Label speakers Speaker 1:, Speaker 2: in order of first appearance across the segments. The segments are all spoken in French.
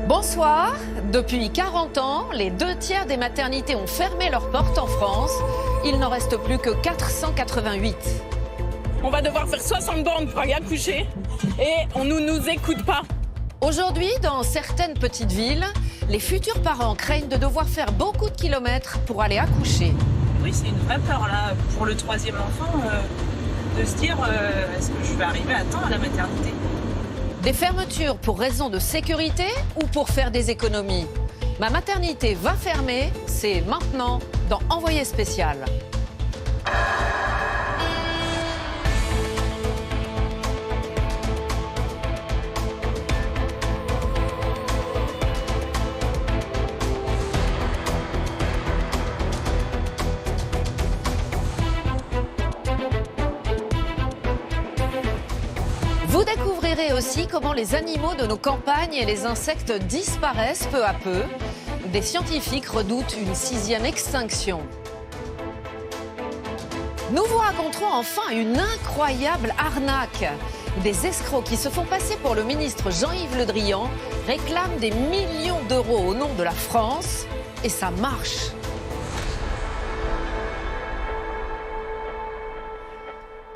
Speaker 1: Bonsoir. Depuis 40 ans, les 2/3 des maternités ont fermé leurs portes en France. Il n'en reste plus que 488.
Speaker 2: On va devoir faire 60 bornes pour aller accoucher et on ne nous écoute pas.
Speaker 1: Aujourd'hui, dans certaines petites villes, les futurs parents craignent de devoir faire beaucoup de kilomètres pour aller accoucher.
Speaker 2: Oui, c'est une vraie peur là pour le 3e enfant de se dire est-ce que je vais arriver à temps à la maternité?
Speaker 1: Des fermetures pour raison de sécurité ou pour faire des économies? Ma maternité va fermer, c'est maintenant dans Envoyé spécial. Vous découvrirez aussi comment les animaux de nos campagnes et les insectes disparaissent peu à peu. Des scientifiques redoutent une 6e extinction. Nous vous raconterons enfin une incroyable arnaque. Des escrocs qui se font passer pour le ministre Jean-Yves Le Drian réclament des millions d'euros au nom de la France et ça marche.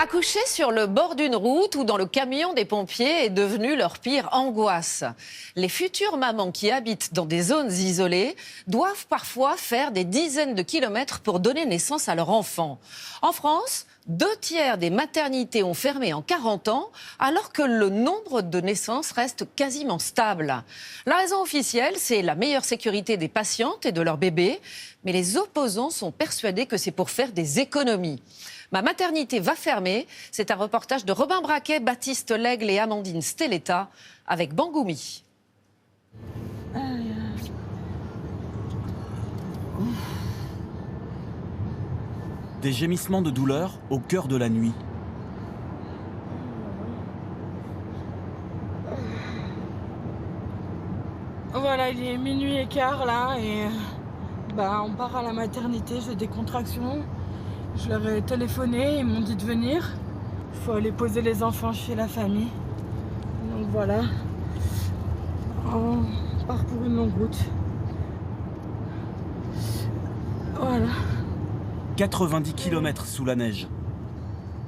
Speaker 1: Accoucher sur le bord d'une route ou dans le camion des pompiers est devenu leur pire angoisse. Les futures mamans qui habitent dans des zones isolées doivent parfois faire des dizaines de kilomètres pour donner naissance à leur enfant. En France, 2/3 des maternités ont fermé en 40 ans, alors que le nombre de naissances reste quasiment stable. La raison officielle, c'est la meilleure sécurité des patientes et de leurs bébés, mais les opposants sont persuadés que c'est pour faire des économies. Ma maternité va fermer. C'est un reportage de Robin Braquet, Baptiste Lègle et Amandine Stelletta avec Bangoumi.
Speaker 3: Des gémissements de douleur au cœur de la nuit.
Speaker 2: Voilà, il est minuit et quart là et on part à la maternité, j'ai des contractions. Je leur ai téléphoné, ils m'ont dit de venir. Il faut aller poser les enfants chez la famille. Donc voilà, on part pour une longue route. Voilà.
Speaker 3: 90 km sous la neige.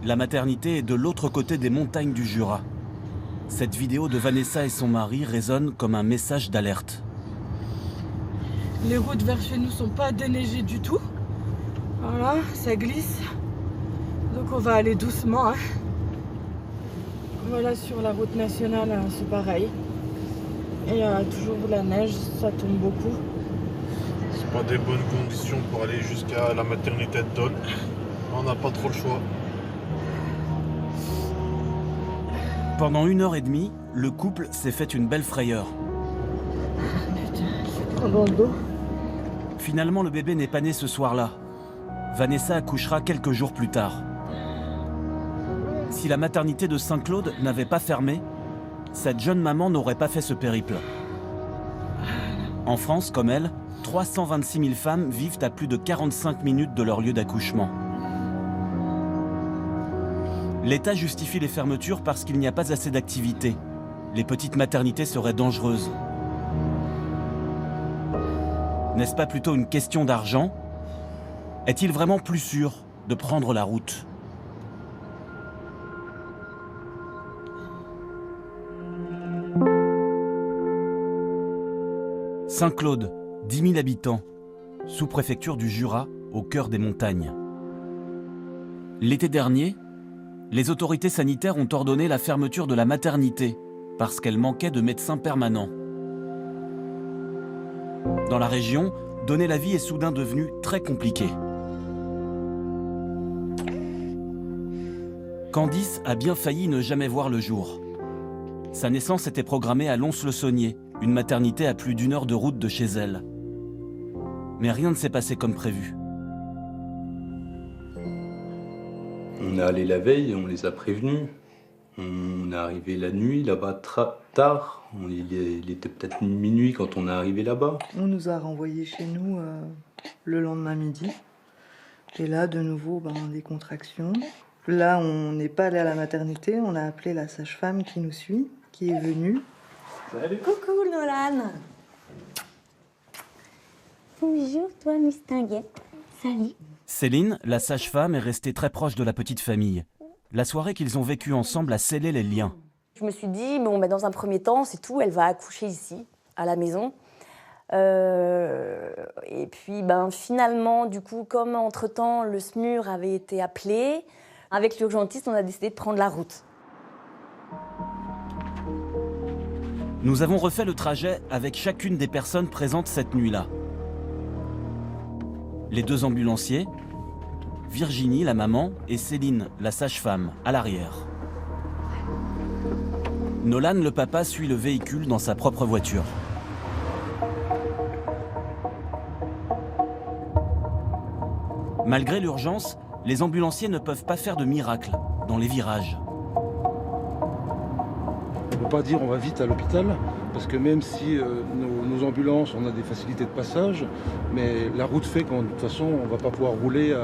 Speaker 3: La maternité est de l'autre côté des montagnes du Jura. Cette vidéo de Vanessa et son mari résonne comme un message d'alerte.
Speaker 2: Les routes vers chez nous sont pas déneigées du tout. Voilà, ça glisse. Donc on va aller doucement. Hein. Voilà, sur la route nationale, c'est pareil. Et il y a toujours de la neige, ça tombe beaucoup.
Speaker 4: C'est pas des bonnes conditions pour aller jusqu'à la maternité de Dole. On n'a pas trop le choix.
Speaker 3: Pendant 1h30, le couple s'est fait une belle frayeur.
Speaker 2: Dans le dos.
Speaker 3: Finalement, le bébé n'est pas né ce soir-là. Vanessa accouchera quelques jours plus tard. Si la maternité de Saint-Claude n'avait pas fermé, cette jeune maman n'aurait pas fait ce périple. En France, comme elle, 326 000 femmes vivent à plus de 45 minutes de leur lieu d'accouchement. L'État justifie les fermetures parce qu'il n'y a pas assez d'activité. Les petites maternités seraient dangereuses. N'est-ce pas plutôt une question d'argent ? Est-il vraiment plus sûr de prendre la route ? Saint-Claude, 10 000 habitants, sous-préfecture du Jura, au cœur des montagnes. L'été dernier, les autorités sanitaires ont ordonné la fermeture de la maternité parce qu'elle manquait de médecins permanents. Dans la région, donner la vie est soudain devenu très compliqué. Candice a bien failli ne jamais voir le jour. Sa naissance était programmée à Lons-le-Saunier, une maternité à plus d'1 heure de route de chez elle. Mais rien ne s'est passé comme prévu.
Speaker 5: On est allé la veille, on les a prévenus. On est arrivé la nuit là-bas tard. Il était peut-être minuit quand on est arrivé là-bas.
Speaker 6: On nous a renvoyés chez nous le lendemain midi. Et là, de nouveau, des contractions. Là, on n'est pas allé à la maternité, on a appelé la sage-femme qui nous suit, qui est venue.
Speaker 5: Salut.
Speaker 6: Coucou Nolan.
Speaker 7: Bonjour, toi, Miss Tinguette. Salut.
Speaker 3: Céline, la sage-femme, est restée très proche de la petite famille. La soirée qu'ils ont vécue ensemble a scellé les liens.
Speaker 7: Je me suis dit, bon, bah, dans un premier temps, c'est tout, elle va accoucher ici, à la maison. Et puis, ben, finalement, du coup, comme entre-temps, le SMUR avait été appelé, avec l'urgentiste, on a décidé de prendre la route.
Speaker 3: Nous avons refait le trajet avec chacune des personnes présentes cette nuit-là. Les 2 ambulanciers, Virginie, la maman, et Céline, la sage-femme, à l'arrière. Nolan, le papa, suit le véhicule dans sa propre voiture. Malgré l'urgence, les ambulanciers ne peuvent pas faire de miracle dans les virages.
Speaker 8: On ne peut pas dire on va vite à l'hôpital, parce que même si nos ambulances, on a des facilités de passage, mais la route fait qu'de toute façon, on ne va pas pouvoir rouler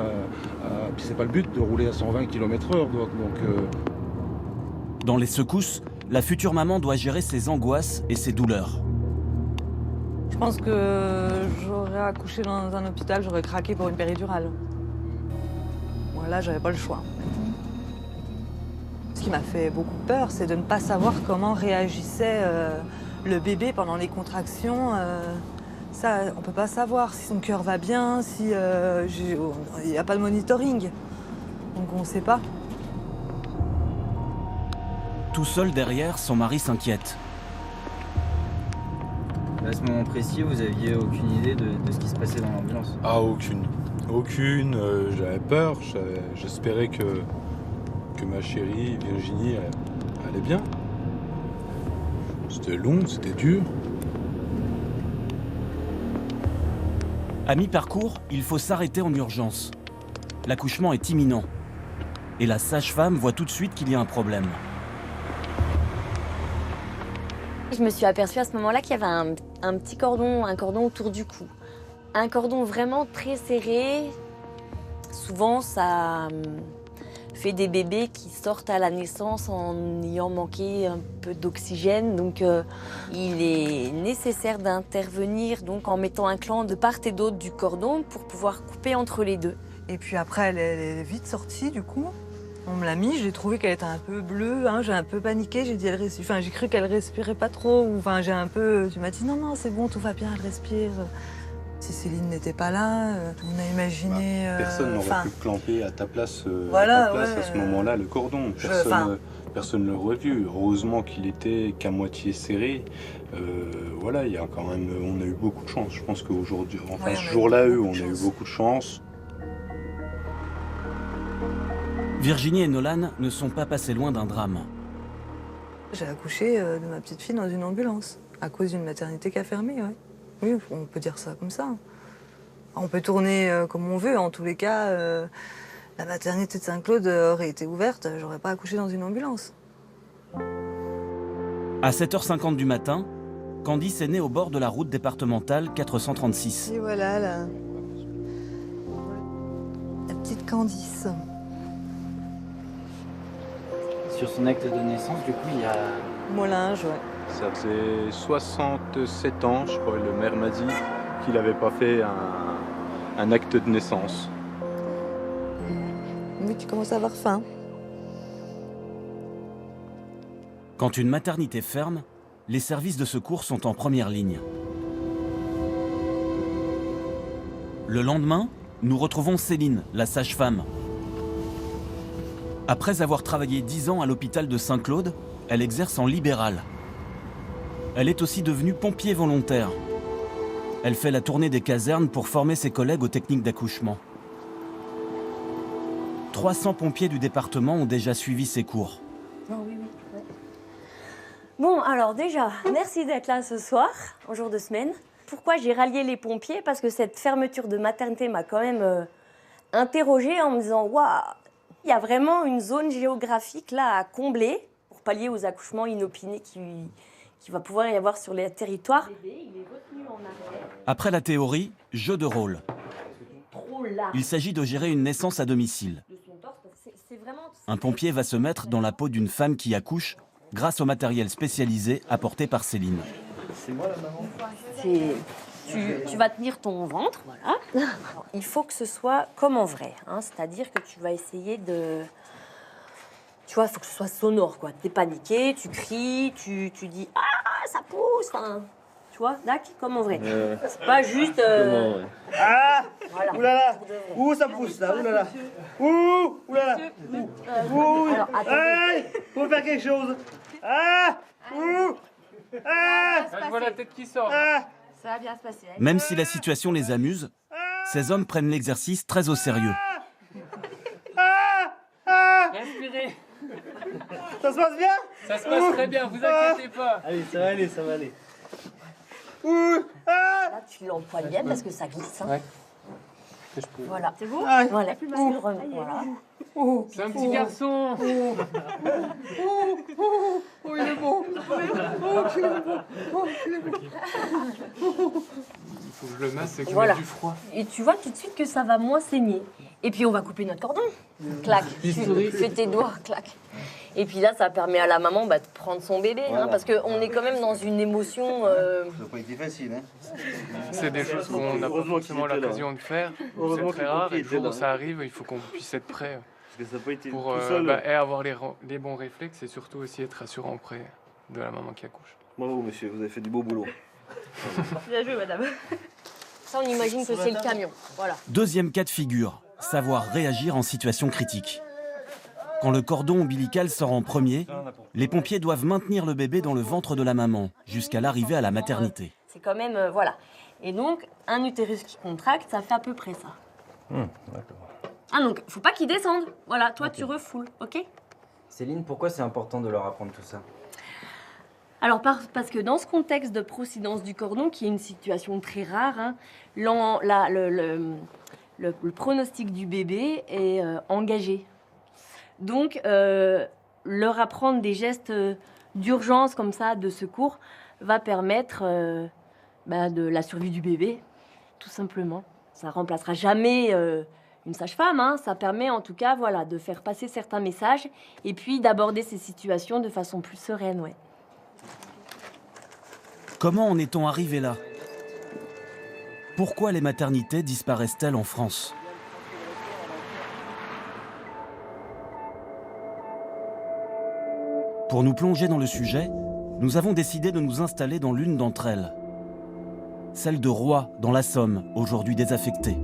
Speaker 8: puis c'est pas le but de rouler à 120 km/h.
Speaker 3: Dans les secousses, la future maman doit gérer ses angoisses et ses douleurs.
Speaker 6: Je pense que j'aurais accouché dans un hôpital, j'aurais craqué pour une péridurale. Voilà, j'avais pas le choix. Ce qui m'a fait beaucoup peur, c'est de ne pas savoir comment réagissait le bébé pendant les contractions. Ça, on peut pas savoir si son cœur va bien, si il n'y a pas de monitoring. Donc on ne sait pas.
Speaker 3: Tout seul derrière, son mari s'inquiète.
Speaker 9: À ce moment précis, vous aviez aucune idée de ce qui se passait dans l'ambulance?
Speaker 4: Ah, aucune. Aucune. J'avais peur. J'espérais que ma chérie Virginie allait bien. C'était long, c'était dur.
Speaker 3: À mi-parcours, il faut s'arrêter en urgence. L'accouchement est imminent. Et la sage-femme voit tout de suite qu'il y a un problème.
Speaker 7: Je me suis aperçue à ce moment-là qu'il y avait un petit cordon, un cordon autour du cou. Un cordon vraiment très serré. Souvent, ça fait des bébés qui sortent à la naissance en ayant manqué un peu d'oxygène. Donc, il est nécessaire d'intervenir donc en mettant un clan de part et d'autre du cordon pour pouvoir couper entre les deux.
Speaker 6: Et puis après, elle est vite sortie, du coup. On me l'a mis, j'ai trouvé qu'elle était un peu bleue, hein, j'ai un peu paniqué, j'ai dit j'ai cru qu'elle respirait pas trop, enfin tu m'as dit non c'est bon, tout va bien, elle respire. Si Céline n'était pas là, on a imaginé.
Speaker 5: Personne n'aurait pu clamper à ta place, à ce moment-là le cordon. Personne ne l'aurait vu. Heureusement qu'il était qu'à moitié serré. Voilà, il y a quand même, on a eu beaucoup de chance. Je pense qu'aujourd'hui, enfin ce jour-là, on a eu beaucoup de chance.
Speaker 3: Virginie et Nolan ne sont pas passés loin d'un drame.
Speaker 6: J'ai accouché de ma petite fille dans une ambulance, à cause d'une maternité qui a fermé, ouais. Oui, on peut dire ça comme ça. On peut tourner comme on veut, en tous les cas, la maternité de Saint-Claude aurait été ouverte, j'aurais pas accouché dans une ambulance.
Speaker 3: À 7h50 du matin, Candice est née au bord de la route départementale 436.
Speaker 6: Et voilà, la petite Candice.
Speaker 9: Sur son acte de naissance, du coup, il y a...
Speaker 6: Molinge, ouais.
Speaker 5: Ça faisait 67 ans, je crois, le maire m'a dit qu'il n'avait pas fait un acte de naissance.
Speaker 6: Mais tu commences à avoir faim.
Speaker 3: Quand une maternité ferme, les services de secours sont en première ligne. Le lendemain, nous retrouvons Céline, la sage-femme. Après avoir travaillé 10 ans à l'hôpital de Saint-Claude, elle exerce en libéral. Elle est aussi devenue pompier volontaire. Elle fait la tournée des casernes pour former ses collègues aux techniques d'accouchement. 300 pompiers du département ont déjà suivi ses cours.
Speaker 7: Oh, oui. Bon, alors déjà, merci d'être là ce soir, en jour de semaine. Pourquoi j'ai rallié les pompiers? Parce que cette fermeture de maternité m'a quand même interrogée en me disant « Waouh, il y a vraiment une zone géographique là à combler pour pallier aux accouchements inopinés qui va pouvoir y avoir sur les territoires. »
Speaker 3: Après la théorie, jeu de rôle. Il s'agit de gérer une naissance à domicile. Un pompier va se mettre dans la peau d'une femme qui accouche grâce au matériel spécialisé apporté par Céline.
Speaker 9: C'est moi la maman.
Speaker 7: Tu vas tenir ton ventre, voilà. Alors, il faut que ce soit comme en vrai, hein, c'est-à-dire que tu vas essayer de... Tu vois, il faut que ce soit sonore, quoi. T'es paniqué, tu cries, tu dis « Ah, ça pousse !» Enfin, tu vois, d'accord, comme en vrai. C'est pas juste...
Speaker 10: Ah
Speaker 7: Voilà.
Speaker 10: Oulala Ouh, ça pousse là, oulala Ouh Oulala Ouh
Speaker 7: Alors, attendez.
Speaker 10: Aïe Faut faire quelque chose Ah Ouh Ah
Speaker 11: Je vois la tête qui sort.
Speaker 10: Ah
Speaker 7: Ça va bien se passer.
Speaker 3: Même si la situation les amuse, ces hommes prennent l'exercice très au sérieux.
Speaker 10: Ah Ah
Speaker 11: Respirez.
Speaker 10: Ça se passe bien
Speaker 11: Ça se passe très bien, vous inquiétez pas.
Speaker 9: Allez, ça va aller, ça va aller.
Speaker 10: Ouh Ah
Speaker 7: Là, tu l'empoignes bien parce que ça glisse. Hein.
Speaker 11: Ouais.
Speaker 7: Voilà. C'est beau.
Speaker 10: Aïe.
Speaker 7: Voilà. Tu le remets. Voilà.
Speaker 11: C'est un petit garçon.
Speaker 10: Oh, il est beau Oh, il est beau Oh, il est beau
Speaker 11: Il faut que je le masse, c'est que
Speaker 7: Voilà.
Speaker 11: je mets du froid.
Speaker 7: Et tu vois tout de suite que ça va moins saigner. Et puis on va couper notre cordon. Clac. Tu fais tes doigts, clac. Et puis là, ça permet à la maman de prendre son bébé,
Speaker 10: Voilà.
Speaker 7: hein, parce qu'on est quand même dans une émotion.
Speaker 10: Ça n'a pas été facile, hein.
Speaker 11: C'est des choses qu'on n'a pas forcément l'occasion de faire. C'est très rare et le jour où ça arrive, il faut qu'on puisse être prêt
Speaker 10: Parce que ça n'a pas été
Speaker 11: pour
Speaker 10: tout seul.
Speaker 11: et avoir les bons réflexes et surtout aussi être rassurant auprès de la maman qui accouche.
Speaker 10: Bravo, monsieur, vous avez fait du beau boulot.
Speaker 7: Bien joué, madame. Ça, on imagine que c'est le camion. Voilà.
Speaker 3: Deuxième cas de figure, savoir réagir en situation critique. Quand le cordon ombilical sort en premier, les pompiers doivent maintenir le bébé dans le ventre de la maman jusqu'à l'arrivée à la maternité.
Speaker 7: C'est quand même, voilà. Et donc, un utérus qui contracte, ça fait à peu près ça.
Speaker 9: D'accord.
Speaker 7: Ah, donc, faut pas qu'il descende. Voilà, toi, tu refoules, ok?
Speaker 9: Céline, pourquoi c'est important de leur apprendre tout ça?
Speaker 7: Alors, parce que dans ce contexte de procidence du cordon, qui est une situation très rare, hein, le pronostic du bébé est engagé. Donc, leur apprendre des gestes d'urgence comme ça, de secours, va permettre de la survie du bébé, tout simplement. Ça remplacera jamais une sage-femme, hein. Ça permet en tout cas voilà, de faire passer certains messages et puis d'aborder ces situations de façon plus sereine. Ouais.
Speaker 3: Comment en est-on arrivé là? Pourquoi les maternités disparaissent-elles en France? Pour nous plonger dans le sujet, nous avons décidé de nous installer dans l'une d'entre elles. Celle de Roy, dans la Somme, aujourd'hui désaffectée.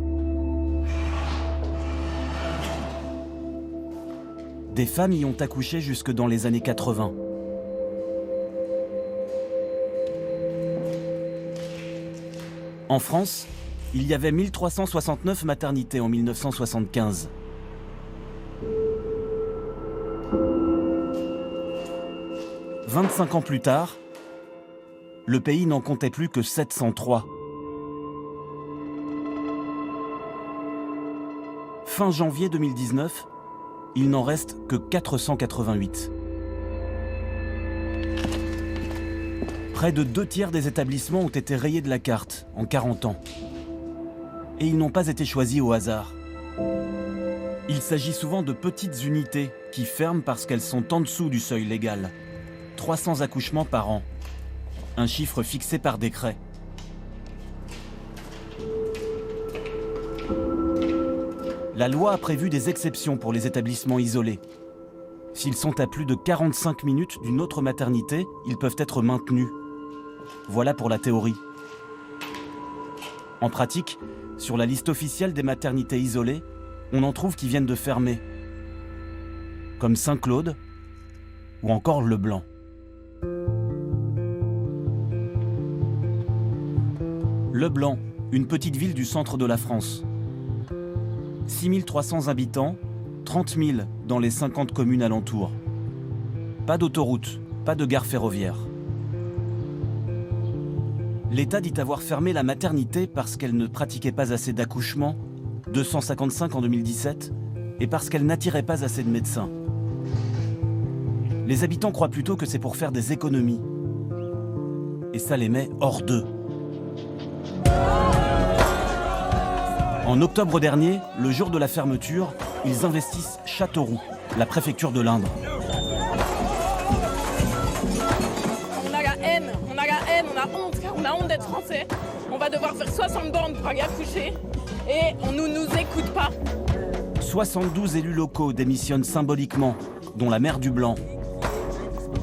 Speaker 3: Des femmes y ont accouché jusque dans les années 80. En France, il y avait 1369 maternités en 1975. « 25 ans plus tard, le pays n'en comptait plus que 703. Fin janvier 2019, il n'en reste que 488. Près de 2/3 des établissements ont été rayés de la carte en 40 ans. Et ils n'ont pas été choisis au hasard. Il s'agit souvent de petites unités qui ferment parce qu'elles sont en dessous du seuil légal. 300 accouchements par an. Un chiffre fixé par décret. La loi a prévu des exceptions pour les établissements isolés. S'ils sont à plus de 45 minutes d'une autre maternité, ils peuvent être maintenus. Voilà pour la théorie. En pratique, sur la liste officielle des maternités isolées, on en trouve qui viennent de fermer. Comme Saint-Claude ou encore Le Blanc. Le Blanc, une petite ville du centre de la France. 6300 habitants, 30 000 dans les 50 communes alentours. Pas d'autoroute, pas de gare ferroviaire. L'État dit avoir fermé la maternité parce qu'elle ne pratiquait pas assez d'accouchements, 255 en 2017, et parce qu'elle n'attirait pas assez de médecins. Les habitants croient plutôt que c'est pour faire des économies. Et ça les met hors d'eux. En octobre dernier, le jour de la fermeture, ils investissent Châteauroux, la préfecture de l'Indre.
Speaker 2: On a la haine, on a d'être français. On va devoir faire 60 bornes pour aller accoucher et on ne nous écoute pas.
Speaker 3: 72 élus locaux démissionnent symboliquement, dont la maire du Blanc.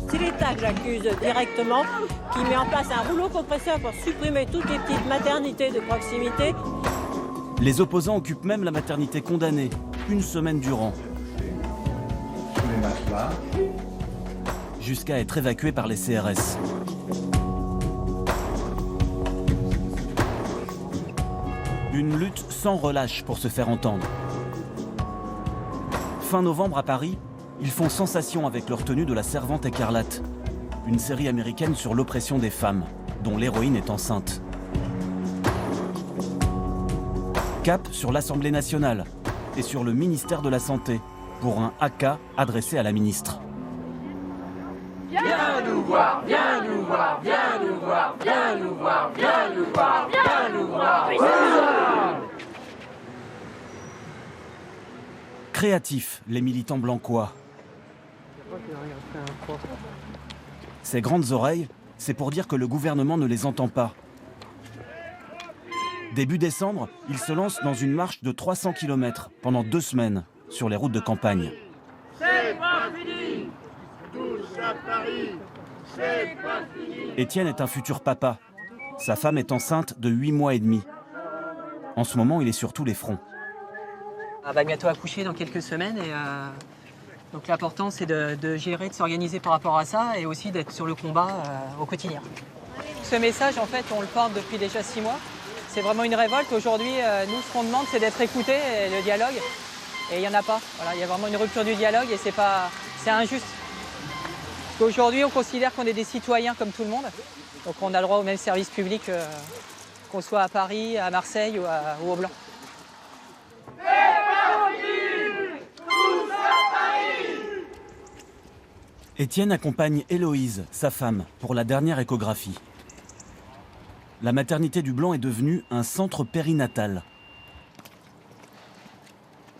Speaker 12: C'est l'État que j'accuse directement, qui met en place un rouleau compresseur pour supprimer toutes les petites maternités de proximité.
Speaker 3: Les opposants occupent même la maternité condamnée, une semaine durant. Jusqu'à être évacués par les CRS. Une lutte sans relâche pour se faire entendre. Fin novembre à Paris, ils font sensation avec leur tenue de La Servante écarlate, une série américaine sur l'oppression des femmes, dont l'héroïne est enceinte. Cap sur l'Assemblée nationale et sur le ministère de la Santé pour un AK adressé à la ministre.
Speaker 13: Viens nous voir, viens nous voir, viens nous voir, viens nous voir, viens nous voir, viens nous voir.
Speaker 3: Créatifs, les militants blanquois. Ces grandes oreilles, c'est pour dire que le gouvernement ne les entend pas. Début décembre, ils se lancent dans une marche de 300 km pendant 2 semaines sur les routes de campagne.
Speaker 13: C'est pas fini. Tous à Paris, c'est pas fini.
Speaker 3: Étienne est un futur papa. Sa femme est enceinte de 8 mois et demi. En ce moment, il est sur tous les fronts.
Speaker 14: Elle va bientôt accoucher dans quelques semaines et donc l'important c'est de gérer, de s'organiser par rapport à ça et aussi d'être sur le combat au quotidien. Ce message en fait on le porte depuis déjà 6 mois. C'est vraiment une révolte. Aujourd'hui nous ce qu'on demande c'est d'être écouté et le dialogue et il n'y en a pas. Voilà, il y a vraiment une rupture du dialogue et c'est injuste. Parce qu'aujourd'hui on considère qu'on est des citoyens comme tout le monde. Donc on a le droit au même service public qu'on soit à Paris, à Marseille ou au Blanc.
Speaker 3: Étienne accompagne Héloïse, sa femme, pour la dernière échographie. La maternité du Blanc est devenue un centre périnatal.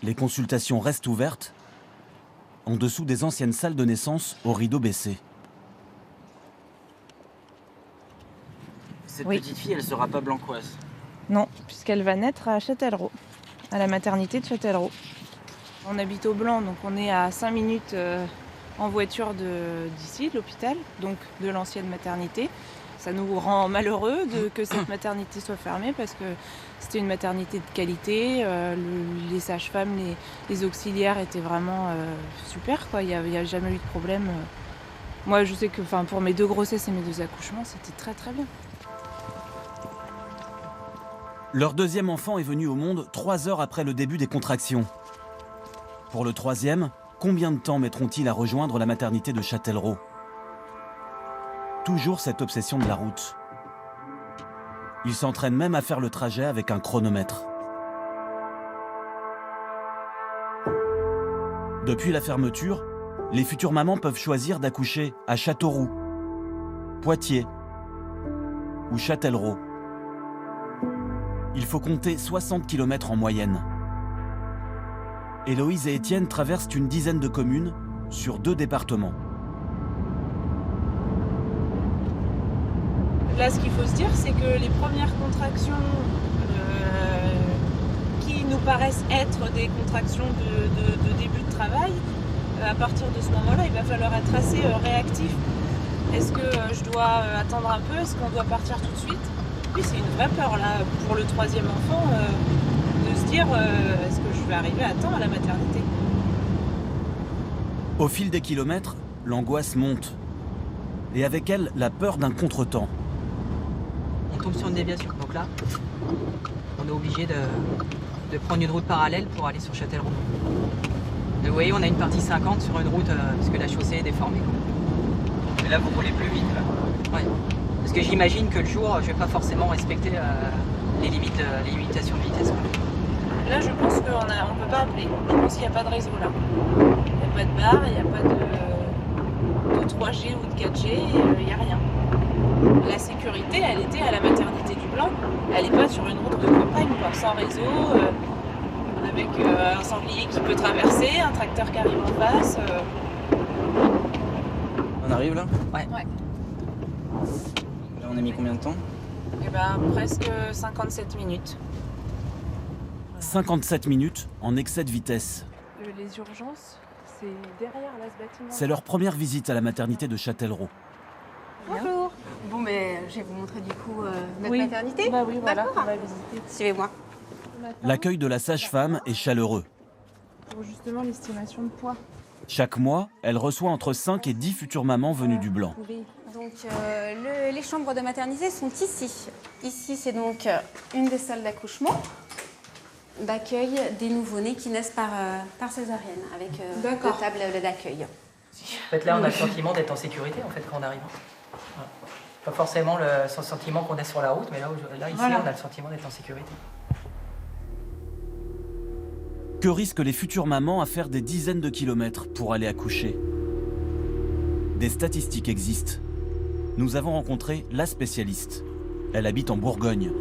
Speaker 3: Les consultations restent ouvertes, en dessous des anciennes salles de naissance aux rideaux baissés.
Speaker 15: Cette petite fille, elle ne sera pas blancoise?
Speaker 2: Non, puisqu'elle va naître à Châtellerault, à la maternité de Châtellerault. On habite au Blanc, donc on est à 5 minutes en voiture d'ici, de l'hôpital, donc de l'ancienne maternité. Ça nous rend malheureux que cette maternité soit fermée parce que c'était une maternité de qualité. Les sages-femmes, les auxiliaires étaient vraiment super, quoi. Il n'y a jamais eu de problème. Moi, je sais que pour mes 2 grossesses et mes 2 accouchements, c'était très très bien.
Speaker 3: Leur deuxième enfant est venu au monde 3 heures après le début des contractions. Pour le 3e, combien de temps mettront-ils à rejoindre la maternité de Châtellerault? Toujours cette obsession de la route. Ils s'entraînent même à faire le trajet avec un chronomètre. Depuis la fermeture, les futures mamans peuvent choisir d'accoucher à Châteauroux, Poitiers ou Châtellerault. Il faut compter 60 km en moyenne. Héloïse et Étienne traversent une dizaine de communes sur 2 départements.
Speaker 2: Là, ce qu'il faut se dire, c'est que les premières contractions qui nous paraissent être des contractions de début de travail, à partir de ce moment-là, il va falloir être assez réactif. Est-ce que je dois attendre un peu? Est-ce qu'on doit partir tout de suite? Oui, c'est une vraie peur là pour le 3e enfant de se dire est-ce que je vais arriver à temps à la maternité?
Speaker 3: Au fil des kilomètres, l'angoisse monte. Et avec elle, la peur d'un contretemps.
Speaker 14: On tombe sur une déviation. Donc là, on est obligé de prendre une route parallèle pour aller sur Châtellerault. Et vous voyez, on a une partie 50 sur une route parce que la chaussée est déformée.
Speaker 15: Et là, vous roulez plus vite là?
Speaker 14: Ouais. Parce que j'imagine que le jour, je vais pas forcément respecter les limitations de vitesse.
Speaker 2: Là, je pense qu'on ne peut pas appeler. Je pense qu'il n'y a pas de réseau là. Il n'y a pas de barre, il n'y a pas de 3G ou de 4G, il n'y a rien. La sécurité, elle était à la maternité du Blanc. Elle n'est pas sur une route de campagne, quoi, sans réseau, avec un sanglier qui peut traverser, un tracteur qui arrive en face.
Speaker 15: On arrive là?
Speaker 14: Ouais.
Speaker 15: Là, on a mis combien de temps?
Speaker 2: Eh ben, presque 57 minutes.
Speaker 3: 57 minutes en excès de vitesse.
Speaker 2: Les urgences, c'est derrière là, ce bâtiment.
Speaker 3: C'est leur première visite à la maternité de Châtellerault.
Speaker 16: Bonjour. Bon, mais je vais vous montrer du coup notre
Speaker 2: Oui.
Speaker 16: maternité.
Speaker 2: Bah oui, voilà,
Speaker 16: D'accord.
Speaker 2: on va visiter.
Speaker 16: Suivez-moi.
Speaker 3: L'accueil de la sage-femme est chaleureux.
Speaker 2: Pour justement l'estimation de poids.
Speaker 3: Chaque mois, elle reçoit entre 5 et 10 futures mamans venues du Blanc.
Speaker 16: Donc, les chambres de maternité sont ici. Ici, c'est donc une des salles d'accouchement, d'accueil des nouveau-nés qui naissent par césarienne, avec deux tables d'accueil.
Speaker 14: En fait, là, on a le sentiment d'être en sécurité en fait, quand on arrive. Voilà. Pas forcément le sentiment qu'on est sur la route, mais là ici,
Speaker 2: Voilà.
Speaker 14: on a le sentiment d'être en sécurité.
Speaker 3: Que risquent les futures mamans à faire des dizaines de kilomètres pour aller accoucher? Des statistiques existent. Nous avons rencontré la spécialiste. Elle habite en Bourgogne.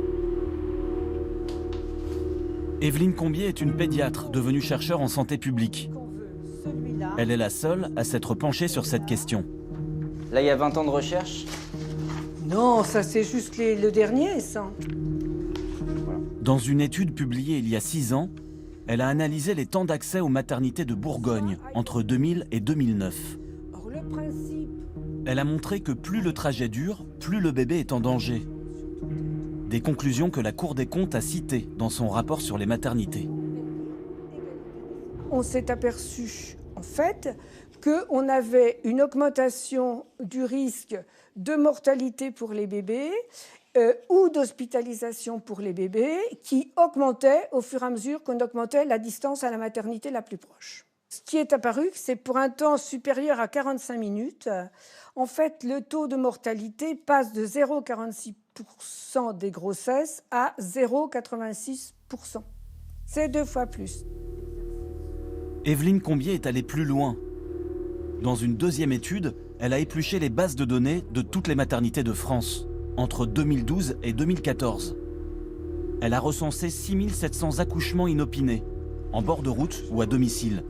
Speaker 3: Evelyne Combier est une pédiatre devenue chercheure en santé publique. Elle est la seule à s'être penchée sur cette question.
Speaker 15: Là, il y a 20 ans de recherche.
Speaker 12: Non, ça c'est juste le dernier, ça.
Speaker 3: Dans une étude publiée il y a 6 ans, elle a analysé les temps d'accès aux maternités de Bourgogne entre 2000 et 2009.
Speaker 12: Or, le principe...
Speaker 3: Elle a montré que plus le trajet dure, plus le bébé est en danger. Des conclusions que la Cour des comptes a citées dans son rapport sur les maternités.
Speaker 12: On s'est aperçu, en fait, qu'on avait une augmentation du risque de mortalité pour les bébés ou d'hospitalisation pour les bébés qui augmentait au fur et à mesure qu'on augmentait la distance à la maternité la plus proche. Ce qui est apparu, c'est pour un temps supérieur à 45 minutes, en fait, le taux de mortalité passe de 0,46% des grossesses à 0,86%. C'est 2 fois plus.
Speaker 3: Evelyne Combier est allée plus loin. Dans une deuxième étude, elle a épluché les bases de données de toutes les maternités de France, entre 2012 et 2014. Elle a recensé 6700 accouchements inopinés, en bord de route ou à domicile.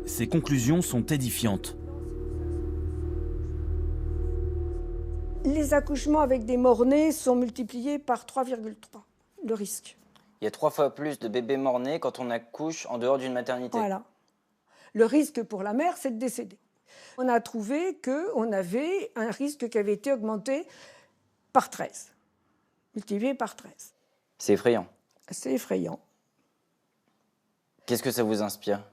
Speaker 3: Ses conclusions sont édifiantes.
Speaker 12: Les accouchements avec des morts-nés sont multipliés par 3,3, le risque.
Speaker 15: Il y a 3 fois plus de bébés morts-nés quand on accouche en dehors d'une maternité.
Speaker 12: Voilà. Le risque pour la mère, c'est de décéder. On a trouvé qu'on avait un risque qui avait été augmenté par 13, multiplié par 13.
Speaker 15: C'est effrayant.
Speaker 12: C'est effrayant.
Speaker 15: Qu'est-ce que ça vous inspire?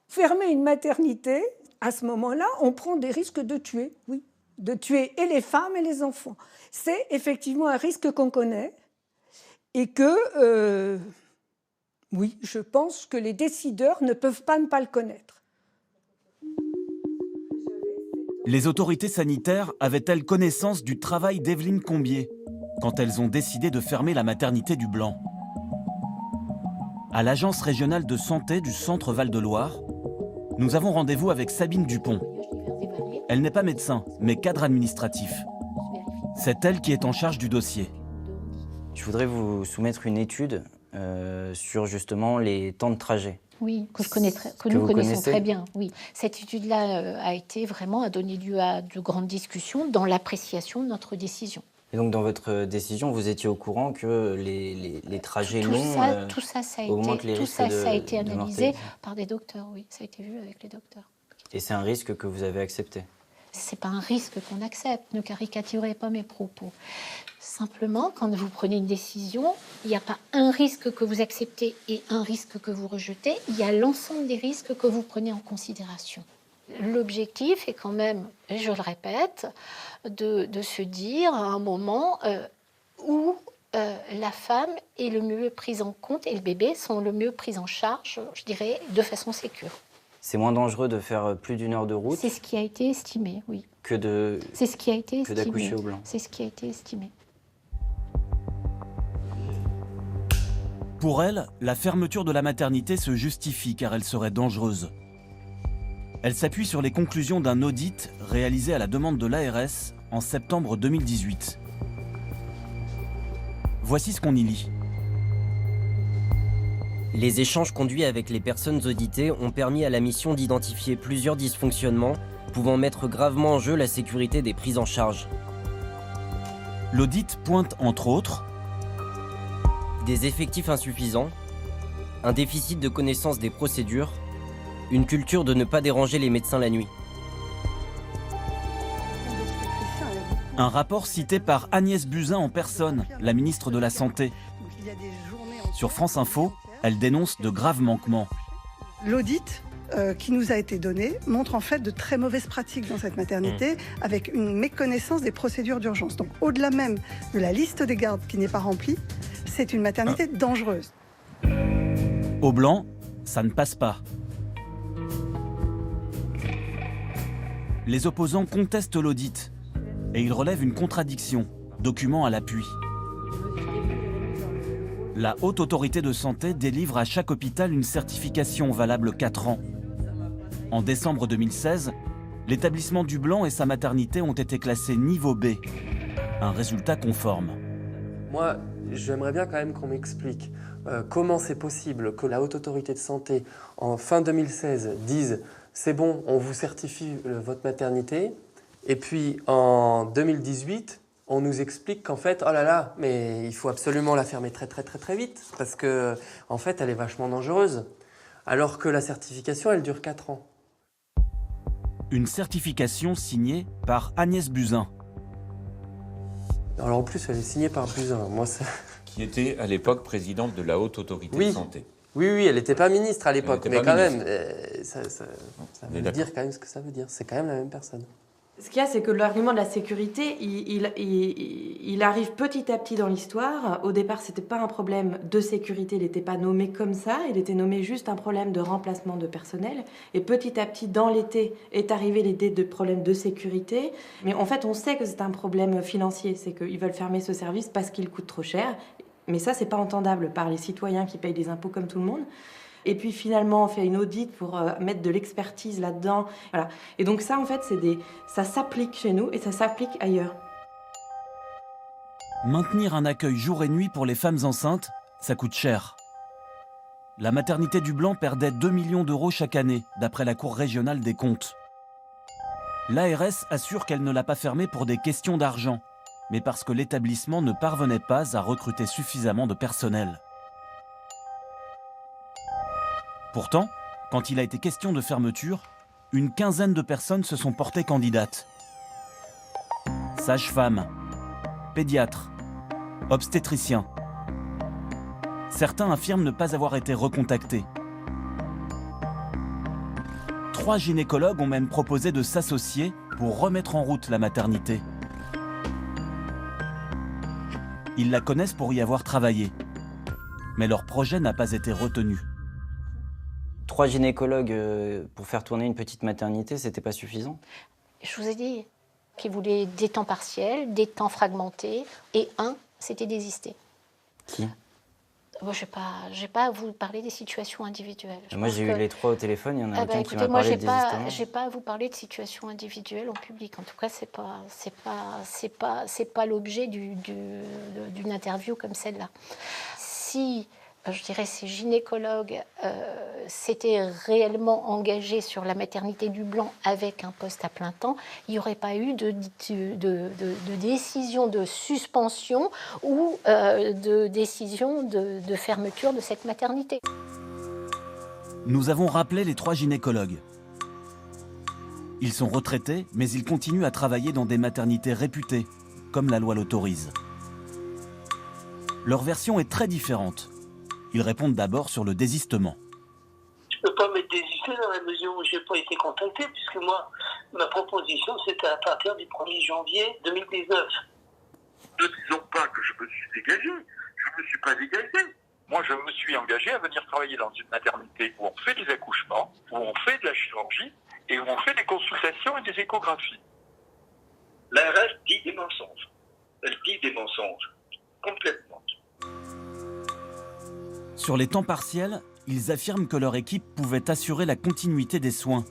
Speaker 12: Fermer une maternité, à ce moment-là, on prend des risques de tuer, oui. De tuer et les femmes et les enfants. C'est effectivement un risque qu'on connaît et que, oui, je pense que les décideurs ne peuvent pas ne pas le connaître.
Speaker 3: Les autorités sanitaires avaient-elles connaissance du travail d'Evelyne Combier quand elles ont décidé de fermer la maternité du Blanc? À l'Agence régionale de santé du Centre Val-de-Loire, nous avons rendez-vous avec Sabine Dupont. Elle n'est pas médecin, mais cadre administratif. C'est elle qui est en charge du dossier.
Speaker 15: Je voudrais vous soumettre une étude sur justement les temps de trajet.
Speaker 17: Oui, que nous connaissons très bien. Oui. Cette étude-là a donné lieu à de grandes discussions dans l'appréciation de notre décision.
Speaker 15: Et donc dans votre décision, vous étiez au courant que les trajets longs augmentent les risques de
Speaker 17: ça a été analysé
Speaker 15: mortalité.
Speaker 17: par des docteurs, oui. Ça a été vu avec les docteurs.
Speaker 15: Et c'est un risque que vous avez accepté?
Speaker 17: C'est pas un risque qu'on accepte. Ne caricaturez pas mes propos. Simplement, quand vous prenez une décision, il n'y a pas un risque que vous acceptez et un risque que vous rejetez. Il y a l'ensemble des risques que vous prenez en considération. L'objectif est quand même, et je le répète, de se dire à un moment où la femme est le mieux prise en compte et le bébé sont le mieux pris en charge, je dirais, de façon sécure.
Speaker 15: C'est moins dangereux de faire plus d'1 heure de route?
Speaker 17: C'est ce qui a été estimé, oui.
Speaker 15: Que
Speaker 17: d'accoucher
Speaker 15: au Blanc.
Speaker 17: C'est ce qui a été estimé.
Speaker 3: Pour elle, la fermeture de la maternité se justifie car elle serait dangereuse. Elle s'appuie sur les conclusions d'un audit réalisé à la demande de l'ARS en septembre 2018. Voici ce qu'on y lit.
Speaker 18: Les échanges conduits avec les personnes auditées ont permis à la mission d'identifier plusieurs dysfonctionnements pouvant mettre gravement en jeu la sécurité des prises en charge.
Speaker 3: L'audit pointe entre autres
Speaker 18: des effectifs insuffisants, un déficit de connaissance des procédures, une culture de ne pas déranger les médecins la nuit.
Speaker 3: Un rapport cité par Agnès Buzyn en personne, la ministre de la Santé. Sur France Info, elle dénonce de graves manquements.
Speaker 19: L'audit qui nous a été donné montre en fait de très mauvaises pratiques dans cette maternité, avec une méconnaissance des procédures d'urgence. Donc au-delà même de la liste des gardes qui n'est pas remplie, c'est une maternité dangereuse.
Speaker 3: Au blanc, ça ne passe pas. Les opposants contestent l'audit et ils relèvent une contradiction, document à l'appui. La Haute Autorité de Santé délivre à chaque hôpital une certification valable 4 ans. En décembre 2016, l'établissement du Blanc et sa maternité ont été classés niveau B, un résultat conforme.
Speaker 20: Moi, j'aimerais bien quand même qu'on m'explique comment c'est possible que la Haute Autorité de Santé, en fin 2016, dise « c'est bon, on vous certifie votre maternité », et puis en 2018, on nous explique qu'en fait, oh là là, mais il faut absolument la fermer très vite, parce que en fait, elle est vachement dangereuse, alors que la certification, elle dure 4 ans.
Speaker 3: Une certification signée par Agnès Buzyn.
Speaker 20: Alors en plus, elle est signée par Buzyn. Moi,
Speaker 21: qui était à l'époque présidente de la Haute Autorité de Santé.
Speaker 20: Oui, elle n'était pas ministre à l'époque, mais quand même, ça veut dire quand même ce que ça veut dire. C'est quand même la même personne.
Speaker 22: Ce qu'il y a, c'est que l'argument de la sécurité, il arrive petit à petit dans l'histoire. Au départ, c'était pas un problème de sécurité, il n'était pas nommé comme ça, il était nommé juste un problème de remplacement de personnel. Et petit à petit, dans l'été, est arrivée l'idée de problème de sécurité. Mais en fait, on sait que c'est un problème financier, c'est qu'ils veulent fermer ce service parce qu'il coûte trop cher. Mais ça, c'est pas entendable par les citoyens qui payent des impôts comme tout le monde. Et puis finalement, on fait une audit pour mettre de l'expertise là-dedans. Voilà. Et donc ça, en fait, ça s'applique chez nous et ça s'applique ailleurs.
Speaker 3: Maintenir un accueil jour et nuit pour les femmes enceintes, ça coûte cher. La maternité du Blanc perdait 2 millions d'euros chaque année, d'après la Cour régionale des comptes. L'ARS assure qu'elle ne l'a pas fermée pour des questions d'argent, mais parce que l'établissement ne parvenait pas à recruter suffisamment de personnel. Pourtant, quand il a été question de fermeture, une quinzaine de personnes se sont portées candidates. Sages-femmes, pédiatres, obstétriciens. Certains affirment ne pas avoir été recontactés. 3 gynécologues ont même proposé de s'associer pour remettre en route la maternité. Ils la connaissent pour y avoir travaillé. Mais leur projet n'a pas été retenu.
Speaker 15: 3 gynécologues pour faire tourner une petite maternité, c'était pas suffisant?
Speaker 17: Je vous ai dit qu'ils voulaient des temps partiels, des temps fragmentés, et c'était désisté.
Speaker 15: Qui?
Speaker 17: Moi, je n'ai pas à vous parler des situations individuelles.
Speaker 15: Moi, j'ai eu les 3 au téléphone, il y en a aucun qui m'a parlé de désistement.
Speaker 17: Je n'ai pas à vous parler de situations individuelles en public. En tout cas, c'est pas l'objet d'une interview comme celle-là. Si, je dirais, ces gynécologues s'étaient réellement engagés sur la maternité du Blanc avec un poste à plein temps, il n'y aurait pas eu de décision de suspension ou de décision de fermeture de cette maternité.
Speaker 3: Nous avons rappelé les 3 gynécologues. Ils sont retraités, mais ils continuent à travailler dans des maternités réputées, comme la loi l'autorise. Leur version est très différente. Ils répondent d'abord sur le désistement.
Speaker 23: Je ne peux pas me désister dans la mesure où je n'ai pas été contacté, puisque moi, ma proposition, c'était à partir du 1er janvier 2019.
Speaker 24: Ne disons pas que je me suis dégagé. Je ne me suis pas dégagé. Moi, je me suis engagé à venir travailler dans une maternité où on fait des accouchements, où on fait de la chirurgie et où on fait des consultations et des échographies.
Speaker 23: L'ARS dit des mensonges. Elle dit des mensonges. Complètement.
Speaker 3: Sur les temps partiels, ils affirment que leur équipe pouvait assurer la continuité des soins.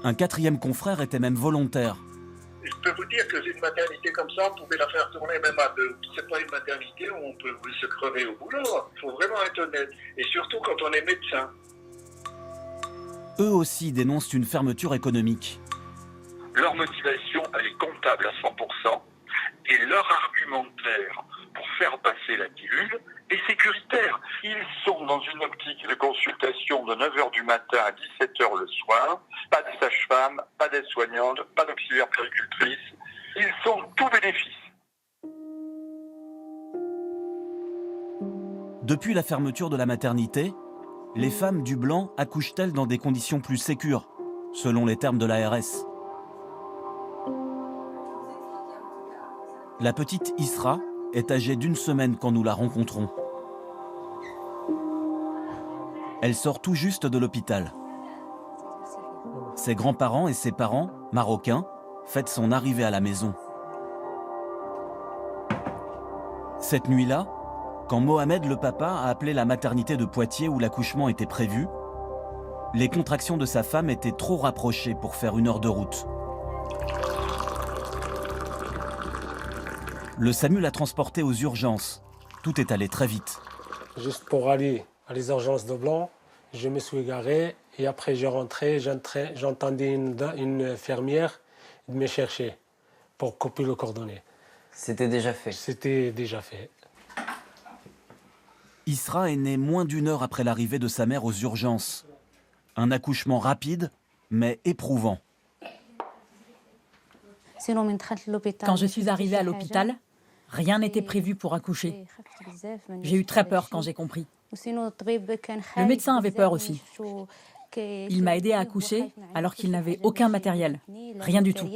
Speaker 3: Un 4e confrère était même volontaire.
Speaker 23: Je peux vous dire que une maternité comme ça, on pouvait la faire tourner même à 2. C'est pas une maternité où on peut se crever au boulot. Il faut vraiment être honnête. Et surtout quand on est médecin.
Speaker 3: Eux aussi dénoncent une fermeture économique.
Speaker 24: Leur motivation, elle est comptable à 100%. Et leur argument, argumentaire pour faire passer la pilule est sécuritaire. Ils sont dans une optique de consultation de 9h du matin à 17h le soir. Pas de sage-femme, pas d'aide-soignante, pas d'auxiliaire péricultrice. Ils sont tout bénéfice.
Speaker 3: Depuis la fermeture de la maternité, les femmes du Blanc accouchent-elles dans des conditions plus sécures, selon les termes de l'ARS? La petite Isra est âgée d'1 semaine quand nous la rencontrons. Elle sort tout juste de l'hôpital. Ses grands-parents et ses parents, marocains, fêtent son arrivée à la maison. Cette nuit-là, quand Mohamed le papa a appelé la maternité de Poitiers où l'accouchement était prévu, les contractions de sa femme étaient trop rapprochées pour faire 1 heure de route. Le SAMU l'a transporté aux urgences. Tout est allé très vite.
Speaker 1: Juste pour aller à les urgences de Blanc, je me suis égaré et après je rentrais, j'entendais une infirmière me chercher pour couper le cordonnier.
Speaker 15: C'était déjà fait?
Speaker 1: C'était déjà fait.
Speaker 3: Isra est née moins d'1 heure après l'arrivée de sa mère aux urgences. Un accouchement rapide, mais éprouvant.
Speaker 4: Quand je suis arrivée à l'hôpital, rien n'était prévu pour accoucher. J'ai eu très peur quand j'ai compris. Le médecin avait peur aussi. Il m'a aidée à accoucher alors qu'il n'avait aucun matériel, rien du tout.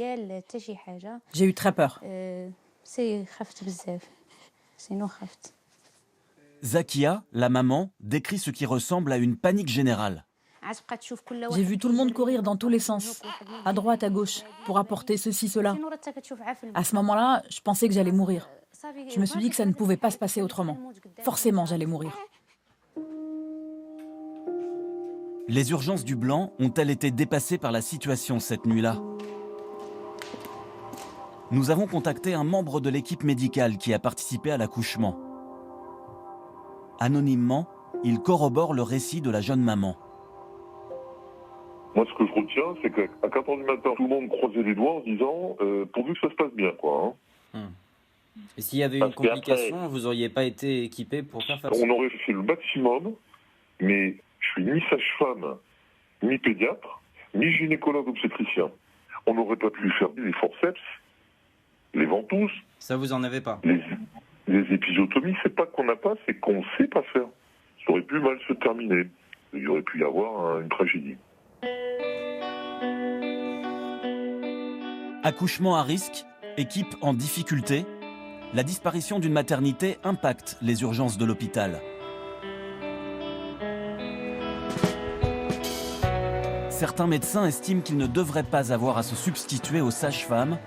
Speaker 4: J'ai eu très peur.
Speaker 3: Zakia, la maman, décrit ce qui ressemble à une panique générale.
Speaker 4: J'ai vu tout le monde courir dans tous les sens, à droite, à gauche, pour apporter ceci, cela. À ce moment-là, je pensais que j'allais mourir. Je me suis dit que ça ne pouvait pas se passer autrement. Forcément, j'allais mourir.
Speaker 3: Les urgences du Blanc ont-elles été dépassées par la situation cette nuit-là? Nous avons contacté un membre de l'équipe médicale qui a participé à l'accouchement. Anonymement, il corrobore le récit de la jeune maman.
Speaker 5: Moi, ce que je retiens, c'est qu'à 4h du matin, tout le monde croisait les doigts en disant pourvu que ça se passe bien, quoi. Hein.
Speaker 15: Et s'il y avait une complication, vous n'auriez pas été équipé pour faire face?
Speaker 5: On aurait fait le maximum, mais je suis ni sage-femme, ni pédiatre, ni gynécologue obstétricien. On n'aurait pas pu faire les forceps, les ventouses.
Speaker 15: Ça, vous en avez pas?
Speaker 5: Les épisiotomies, c'est pas qu'on n'a pas, c'est qu'on sait pas faire. Ça aurait pu mal se terminer. Il aurait pu y avoir une tragédie.
Speaker 3: Accouchement à risque, équipe en difficulté, la disparition d'une maternité impacte les urgences de l'hôpital. Certains médecins estiment qu'ils ne devraient pas avoir à se substituer aux sages-femmes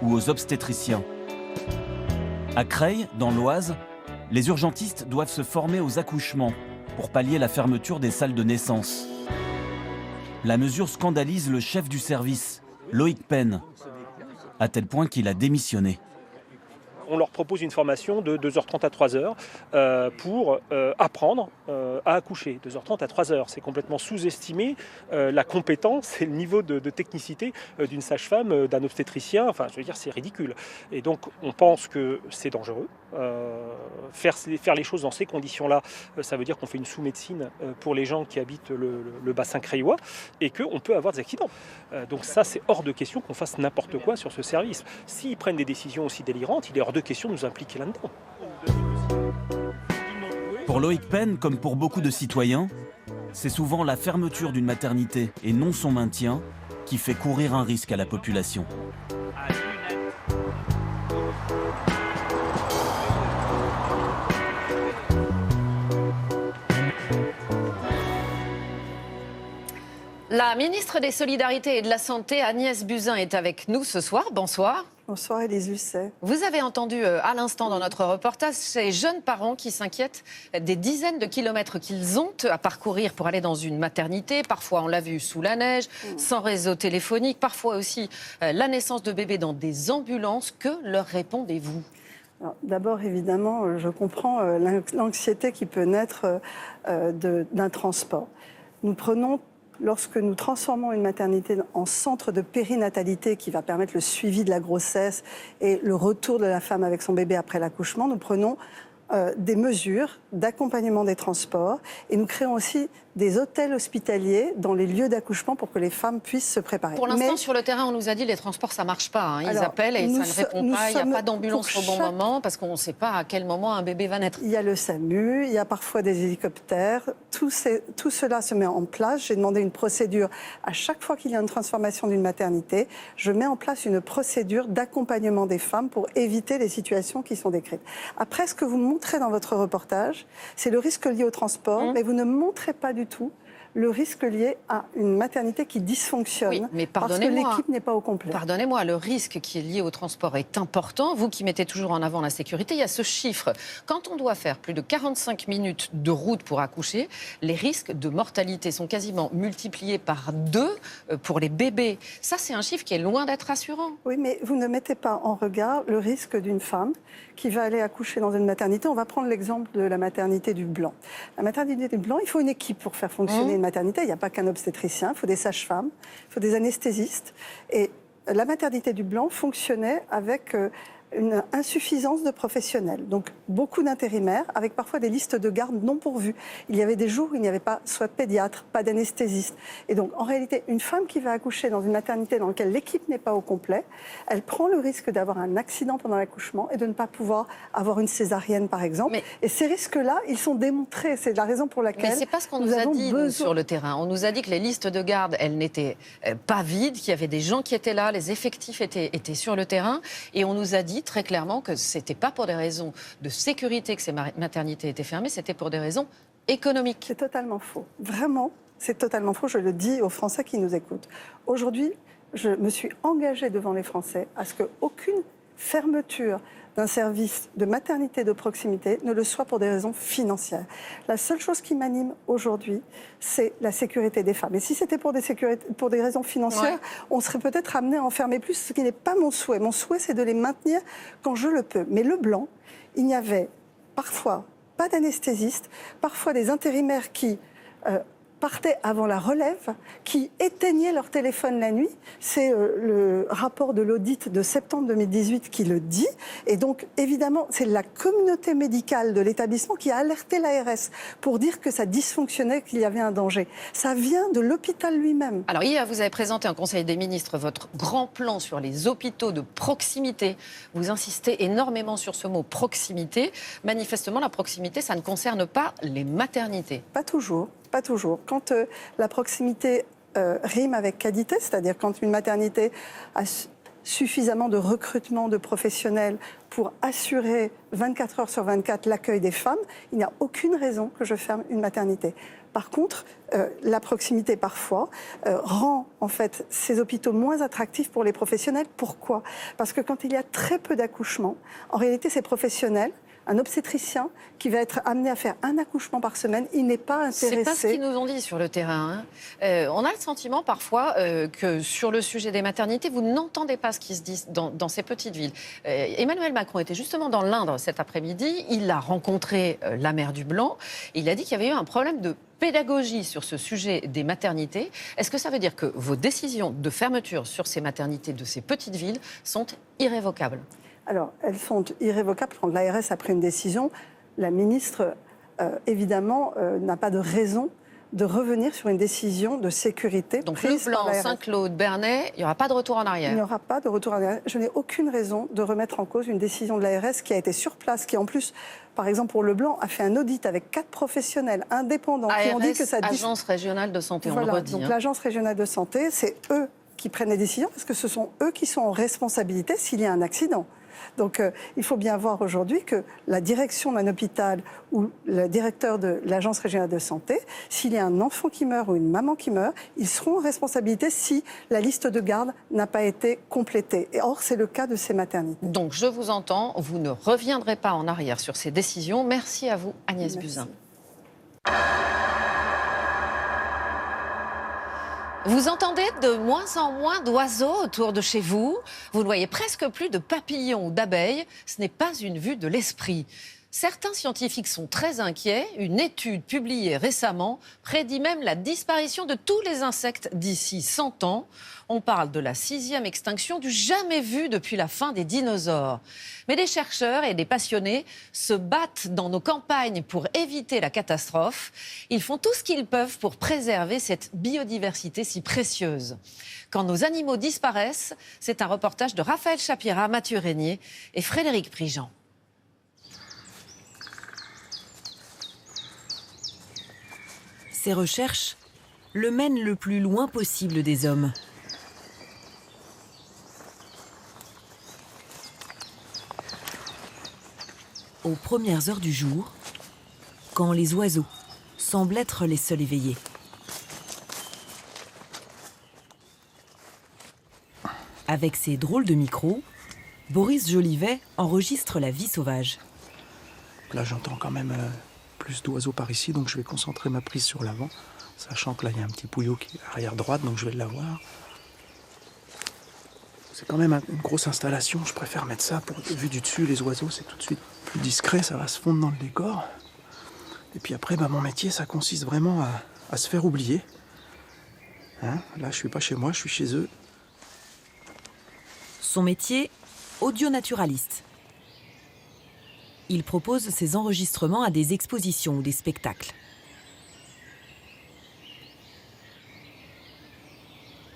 Speaker 3: ou aux obstétriciens. À Creil, dans l'Oise, les urgentistes doivent se former aux accouchements pour pallier la fermeture des salles de naissance. La mesure scandalise le chef du service, Loïc Penn, à tel point qu'il a démissionné.
Speaker 8: On leur propose une formation de 2h30 à 3h pour apprendre à accoucher. 2h30 à 3h, c'est complètement sous-estimé la compétence et le niveau de technicité d'une sage-femme, d'un obstétricien. Enfin, je veux dire, c'est ridicule. Et donc, on pense que c'est dangereux. Faire les choses dans ces conditions-là, ça veut dire qu'on fait une sous-médecine pour les gens qui habitent le bassin creillois et qu'on peut avoir des accidents. Donc ça, c'est hors de question qu'on fasse n'importe quoi sur ce service. S'ils prennent des décisions aussi délirantes, il est hors de question de nous impliquer là-dedans.
Speaker 3: Pour Loïc Penn, comme pour beaucoup de citoyens, c'est souvent la fermeture d'une maternité et non son maintien qui fait courir un risque à la population.
Speaker 25: La ministre des Solidarités et de la Santé, Agnès Buzyn, est avec nous ce soir. Bonsoir.
Speaker 26: Bonsoir Élise Lucet.
Speaker 25: Vous avez entendu à l'instant dans notre reportage ces jeunes parents qui s'inquiètent des dizaines de kilomètres qu'ils ont à parcourir pour aller dans une maternité. Parfois, on l'a vu, sous la neige, sans réseau téléphonique. Parfois aussi, la naissance de bébés dans des ambulances. Que leur répondez-vous ?
Speaker 26: D'abord, évidemment, je comprends l'anxiété qui peut naître d'un transport. Nous prenons lorsque nous transformons une maternité en centre de périnatalité qui va permettre le suivi de la grossesse et le retour de la femme avec son bébé après l'accouchement, nous prenons des mesures d'accompagnement des transports et nous créons aussi des hôtels hospitaliers dans les lieux d'accouchement pour que les femmes puissent se préparer.
Speaker 25: Pour l'instant, sur le terrain, on nous a dit que les transports, ça ne marche pas. Ils appellent et ça ne répond pas. Il n'y a pas d'ambulance au bon moment parce qu'on ne sait pas à quel moment un bébé va naître.
Speaker 26: Il y a le SAMU, il y a parfois des hélicoptères. Tout cela se met en place. J'ai demandé une procédure. À chaque fois qu'il y a une transformation d'une maternité, je mets en place une procédure d'accompagnement des femmes pour éviter les situations qui sont décrites. Après, ce que vous montrez dans votre reportage, c'est le risque lié au transport, mais vous ne montrez pas du tout le risque lié à une maternité qui dysfonctionne,
Speaker 25: oui, mais
Speaker 26: parce que l'équipe n'est pas au complet.
Speaker 25: Pardonnez-moi, le risque qui est lié au transport est important. Vous qui mettez toujours en avant la sécurité, il y a ce chiffre. Quand on doit faire plus de 45 minutes de route pour accoucher, les risques de mortalité sont quasiment multipliés par 2 pour les bébés. Ça, c'est un chiffre qui est loin d'être rassurant.
Speaker 26: Oui, mais vous ne mettez pas en regard le risque d'une femme qui va aller accoucher dans une maternité. On va prendre l'exemple de la maternité du Blanc. La maternité du Blanc, il faut une équipe pour faire fonctionner une maternité. Il n'y a pas qu'un obstétricien, il faut des sages-femmes, il faut des anesthésistes. Et la maternité du Blanc fonctionnait avec une insuffisance de professionnels. Donc beaucoup d'intérimaires, avec parfois des listes de garde non pourvues. Il y avait des jours où il n'y avait pas soit de pédiatre, pas d'anesthésiste. Et donc en réalité, une femme qui va accoucher dans une maternité dans laquelle l'équipe n'est pas au complet, elle prend le risque d'avoir un accident pendant l'accouchement et de ne pas pouvoir avoir une césarienne par exemple. Et ces risques-là, ils sont démontrés. C'est la raison pour laquelle
Speaker 25: mais c'est pas ce qu'on nous a dit nous, sur le terrain. On nous a dit que les listes de garde, elles n'étaient pas vides, qu'il y avait des gens qui étaient là, les effectifs étaient sur le terrain, et on nous a dit très clairement que c'était pas pour des raisons de sécurité que ces maternités étaient fermées, c'était pour des raisons économiques.
Speaker 26: C'est totalement faux. Vraiment, c'est totalement faux. Je le dis aux Français qui nous écoutent. Aujourd'hui, je me suis engagée devant les Français à ce qu'aucune fermeture d'un service de maternité de proximité ne le soit pour des raisons financières. La seule chose qui m'anime aujourd'hui, c'est la sécurité des femmes. Et si c'était pour des raisons financières, on serait peut-être amené à en fermer plus, ce qui n'est pas mon souhait. Mon souhait, c'est de les maintenir quand je le peux. Mais le Blanc, il n'y avait parfois pas d'anesthésiste, parfois des intérimaires qui partaient avant la relève, qui éteignaient leur téléphone la nuit. C'est le rapport de l'audit de septembre 2018 qui le dit. Et donc, évidemment, c'est la communauté médicale de l'établissement qui a alerté l'ARS pour dire que ça dysfonctionnait, qu'il y avait un danger. Ça vient de l'hôpital lui-même.
Speaker 25: Alors, hier, vous avez présenté en Conseil des ministres votre grand plan sur les hôpitaux de proximité. Vous insistez énormément sur ce mot proximité. Manifestement, la proximité, ça ne concerne pas les maternités.
Speaker 26: Pas toujours. Pas toujours. Quand la proximité rime avec qualité, c'est-à-dire quand une maternité a suffisamment de recrutement de professionnels pour assurer 24 heures sur 24 l'accueil des femmes, il n'y a aucune raison que je ferme une maternité. Par contre, la proximité parfois rend en fait ces hôpitaux moins attractifs pour les professionnels. Pourquoi ? Parce que quand il y a très peu d'accouchements, en réalité ces professionnels, un obstétricien qui va être amené à faire un accouchement par semaine, il n'est pas intéressé.
Speaker 25: C'est pas ce qu'ils nous ont dit sur le terrain. On a le sentiment parfois que sur le sujet des maternités, vous n'entendez pas ce qui se dit dans ces petites villes. Emmanuel Macron était justement dans l'Indre cet après-midi. Il a rencontré la maire du Blanc. Il a dit qu'il y avait eu un problème de pédagogie sur ce sujet des maternités. Est-ce que ça veut dire que vos décisions de fermeture sur ces maternités de ces petites villes sont irrévocables ?
Speaker 26: Alors, elles sont irrévocables. Quand l'ARS a pris une décision, la ministre, évidemment, n'a pas de raison de revenir sur une décision de sécurité.
Speaker 25: Donc le Blanc, Saint-Claude, Bernay, il n'y aura pas de retour en arrière.
Speaker 26: Il n'y aura pas de retour en arrière. Je n'ai aucune raison de remettre en cause une décision de l'ARS qui a été sur place, qui en plus, par exemple pour le Blanc, a fait un audit avec 4 professionnels indépendants
Speaker 25: ARS,
Speaker 26: qui ont dit que ça...
Speaker 25: Agence régionale de santé, on
Speaker 26: voilà,
Speaker 25: le redit.
Speaker 26: Donc l'Agence régionale de santé, c'est eux qui prennent les décisions parce que ce sont eux qui sont en responsabilité s'il y a un accident. Donc il faut bien voir aujourd'hui que la direction d'un hôpital ou le directeur de l'Agence régionale de santé, s'il y a un enfant qui meurt ou une maman qui meurt, ils seront en responsabilité si la liste de garde n'a pas été complétée. Et or, c'est le cas de ces maternités.
Speaker 25: Donc je vous entends, vous ne reviendrez pas en arrière sur ces décisions. Merci à vous, Agnès Buzyn. Vous entendez de moins en moins d'oiseaux autour de chez vous. Vous ne voyez presque plus de papillons ou d'abeilles. Ce n'est pas une vue de l'esprit. Certains scientifiques sont très inquiets. Une étude publiée récemment prédit même la disparition de tous les insectes d'ici 100 ans. On parle de la 6e extinction du jamais vu depuis la fin des dinosaures. Mais des chercheurs et des passionnés se battent dans nos campagnes pour éviter la catastrophe. Ils font tout ce qu'ils peuvent pour préserver cette biodiversité si précieuse. Quand nos animaux disparaissent, c'est un reportage de Raphaël Chapira, Mathieu Régnier et Frédéric Prigent.
Speaker 6: Ces recherches le mènent le plus loin possible des hommes. Aux premières heures du jour, quand les oiseaux semblent être les seuls éveillés. Avec ses drôles de micros, Boris Jolivet enregistre la vie sauvage.
Speaker 7: Là, j'entends quand même plus d'oiseaux par ici, donc je vais concentrer ma prise sur l'avant, sachant que là, il y a un petit pouillot qui est arrière droite, donc je vais l'avoir. C'est quand même une grosse installation, je préfère mettre ça pour vue du dessus, les oiseaux, c'est tout de suite plus discret, ça va se fondre dans le décor. Et puis après, mon métier, ça consiste vraiment à se faire oublier. Hein, là, je suis pas chez moi, je suis chez eux.
Speaker 6: Son métier, audionaturaliste. Il propose ses enregistrements à des expositions ou des spectacles.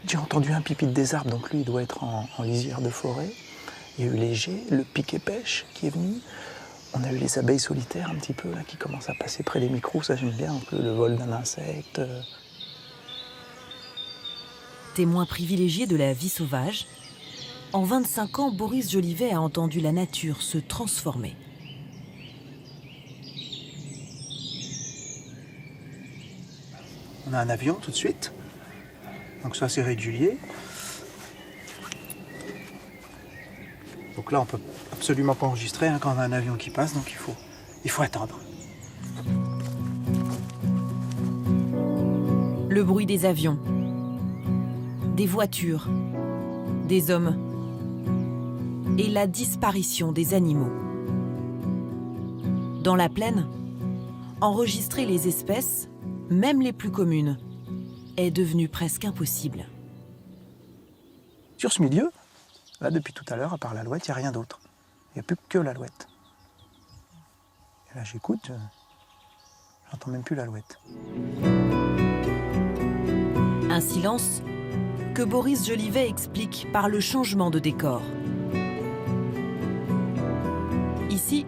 Speaker 7: J'ai entendu un pipi des arbres, donc lui, il doit être en lisière de forêt. Il y a eu les geais, le piquet-pêche qui est venu. On a eu les abeilles solitaires un petit peu, là, qui commencent à passer près des micros. Ça, j'aime bien, un peu le vol d'un insecte.
Speaker 6: Témoin privilégié de la vie sauvage, en 25 ans, Boris Jolivet a entendu la nature se transformer.
Speaker 7: On a un avion tout de suite, donc ça c'est régulier. Donc là on peut absolument pas enregistrer quand on a un avion qui passe, donc il faut attendre.
Speaker 6: Le bruit des avions, des voitures, des hommes et la disparition des animaux. Dans la plaine, enregistrer les espèces, même les plus communes, est devenu presque impossible.
Speaker 7: Sur ce milieu, là depuis tout à l'heure, à part l'alouette, il n'y a rien d'autre. Il n'y a plus que l'alouette. Et là j'écoute, j'entends même plus l'alouette.
Speaker 6: Un silence que Boris Jolivet explique par le changement de décor. Ici,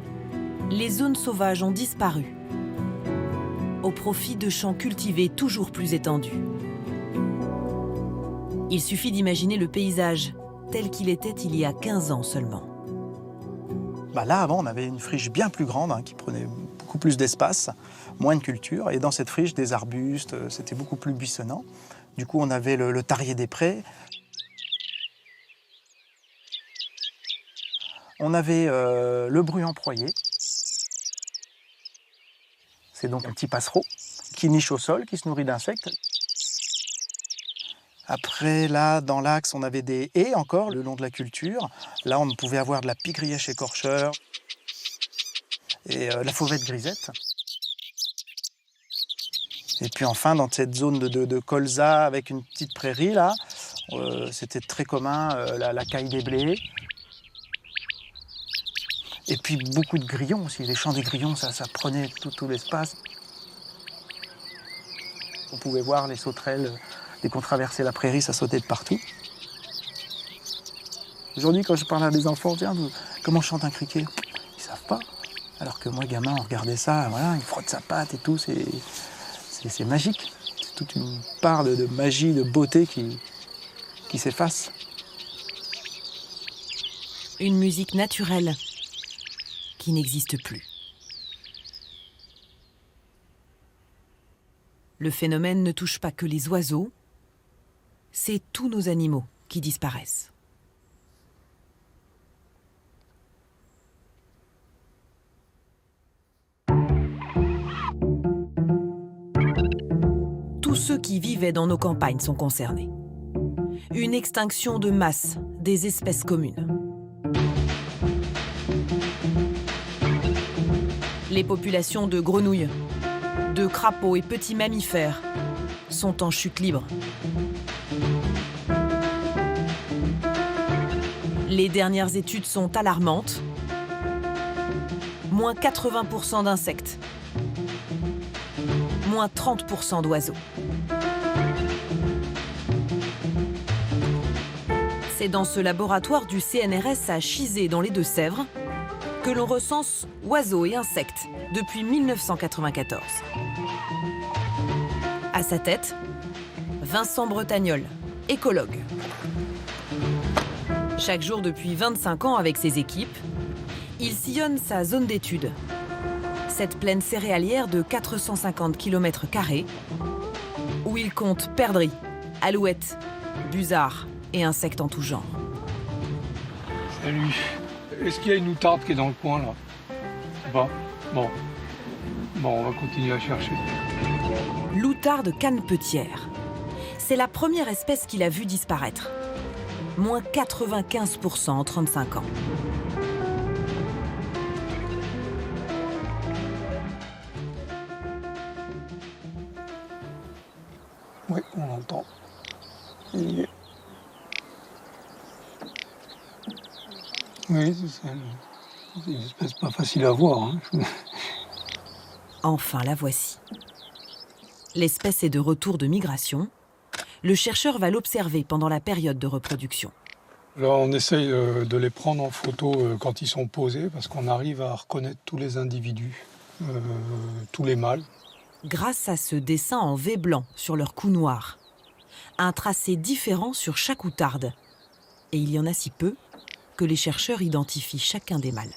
Speaker 6: les zones sauvages ont disparu, au profit de champs cultivés toujours plus étendus. Il suffit d'imaginer le paysage tel qu'il était il y a 15 ans seulement.
Speaker 7: Là, avant, on avait une friche bien plus grande, qui prenait beaucoup plus d'espace, moins de culture. Et dans cette friche, des arbustes, c'était beaucoup plus buissonnant. Du coup, on avait le tarier des prés. On avait le bruant-proyer. C'est donc un petit passereau qui niche au sol, qui se nourrit d'insectes. Après, là, dans l'axe, on avait des haies encore, le long de la culture. Là, on pouvait avoir de la pie-grièche écorcheur et la fauvette grisette. Et puis enfin, dans cette zone de colza avec une petite prairie, là, c'était très commun, la caille des blés. Et puis beaucoup de grillons aussi. Les champs des grillons, ça prenait tout l'espace. On pouvait voir les sauterelles. Dès qu'on traversait la prairie, ça sautait de partout. Aujourd'hui, quand je parle à des enfants, tiens, comment chante un criquet? Ils savent pas. Alors que moi, gamin, on regardait ça, voilà, il frotte sa patte et tout, c'est magique. C'est toute une part de magie, de beauté qui s'efface.
Speaker 6: Une musique naturelle qui n'existe plus. Le phénomène ne touche pas que les oiseaux, c'est tous nos animaux qui disparaissent. Tous ceux qui vivaient dans nos campagnes sont concernés. Une extinction de masse des espèces communes. Les populations de grenouilles, de crapauds et petits mammifères sont en chute libre. Les dernières études sont alarmantes. Moins 80% d'insectes. Moins 30% d'oiseaux. C'est dans ce laboratoire du CNRS à Chizé, dans les Deux-Sèvres, que l'on recense oiseaux et insectes depuis 1994. À sa tête, Vincent Bretagnol, écologue. Chaque jour depuis 25 ans avec ses équipes, il sillonne sa zone d'étude. Cette plaine céréalière de 450 km², où il compte perdrix, alouettes, busards et insectes en tout genre.
Speaker 2: Salut. Est-ce qu'il y a une outarde qui est dans le coin, là? Je sais pas. Bon, on va continuer à chercher.
Speaker 6: L'outarde canepetière. C'est la première espèce qu'il a vue disparaître. Moins 95% en 35 ans.
Speaker 2: Oui, on l'entend. Il y est. Oui, c'est une espèce pas facile à voir. Hein.
Speaker 6: Enfin, la voici. L'espèce est de retour de migration. Le chercheur va l'observer pendant la période de reproduction.
Speaker 2: Là, on essaye de les prendre en photo quand ils sont posés, parce qu'on arrive à reconnaître tous les individus, tous les mâles.
Speaker 6: Grâce à ce dessin en V blanc sur leur cou noir. Un tracé différent sur chaque outarde. Et il y en a si peu que les chercheurs identifient chacun des mâles.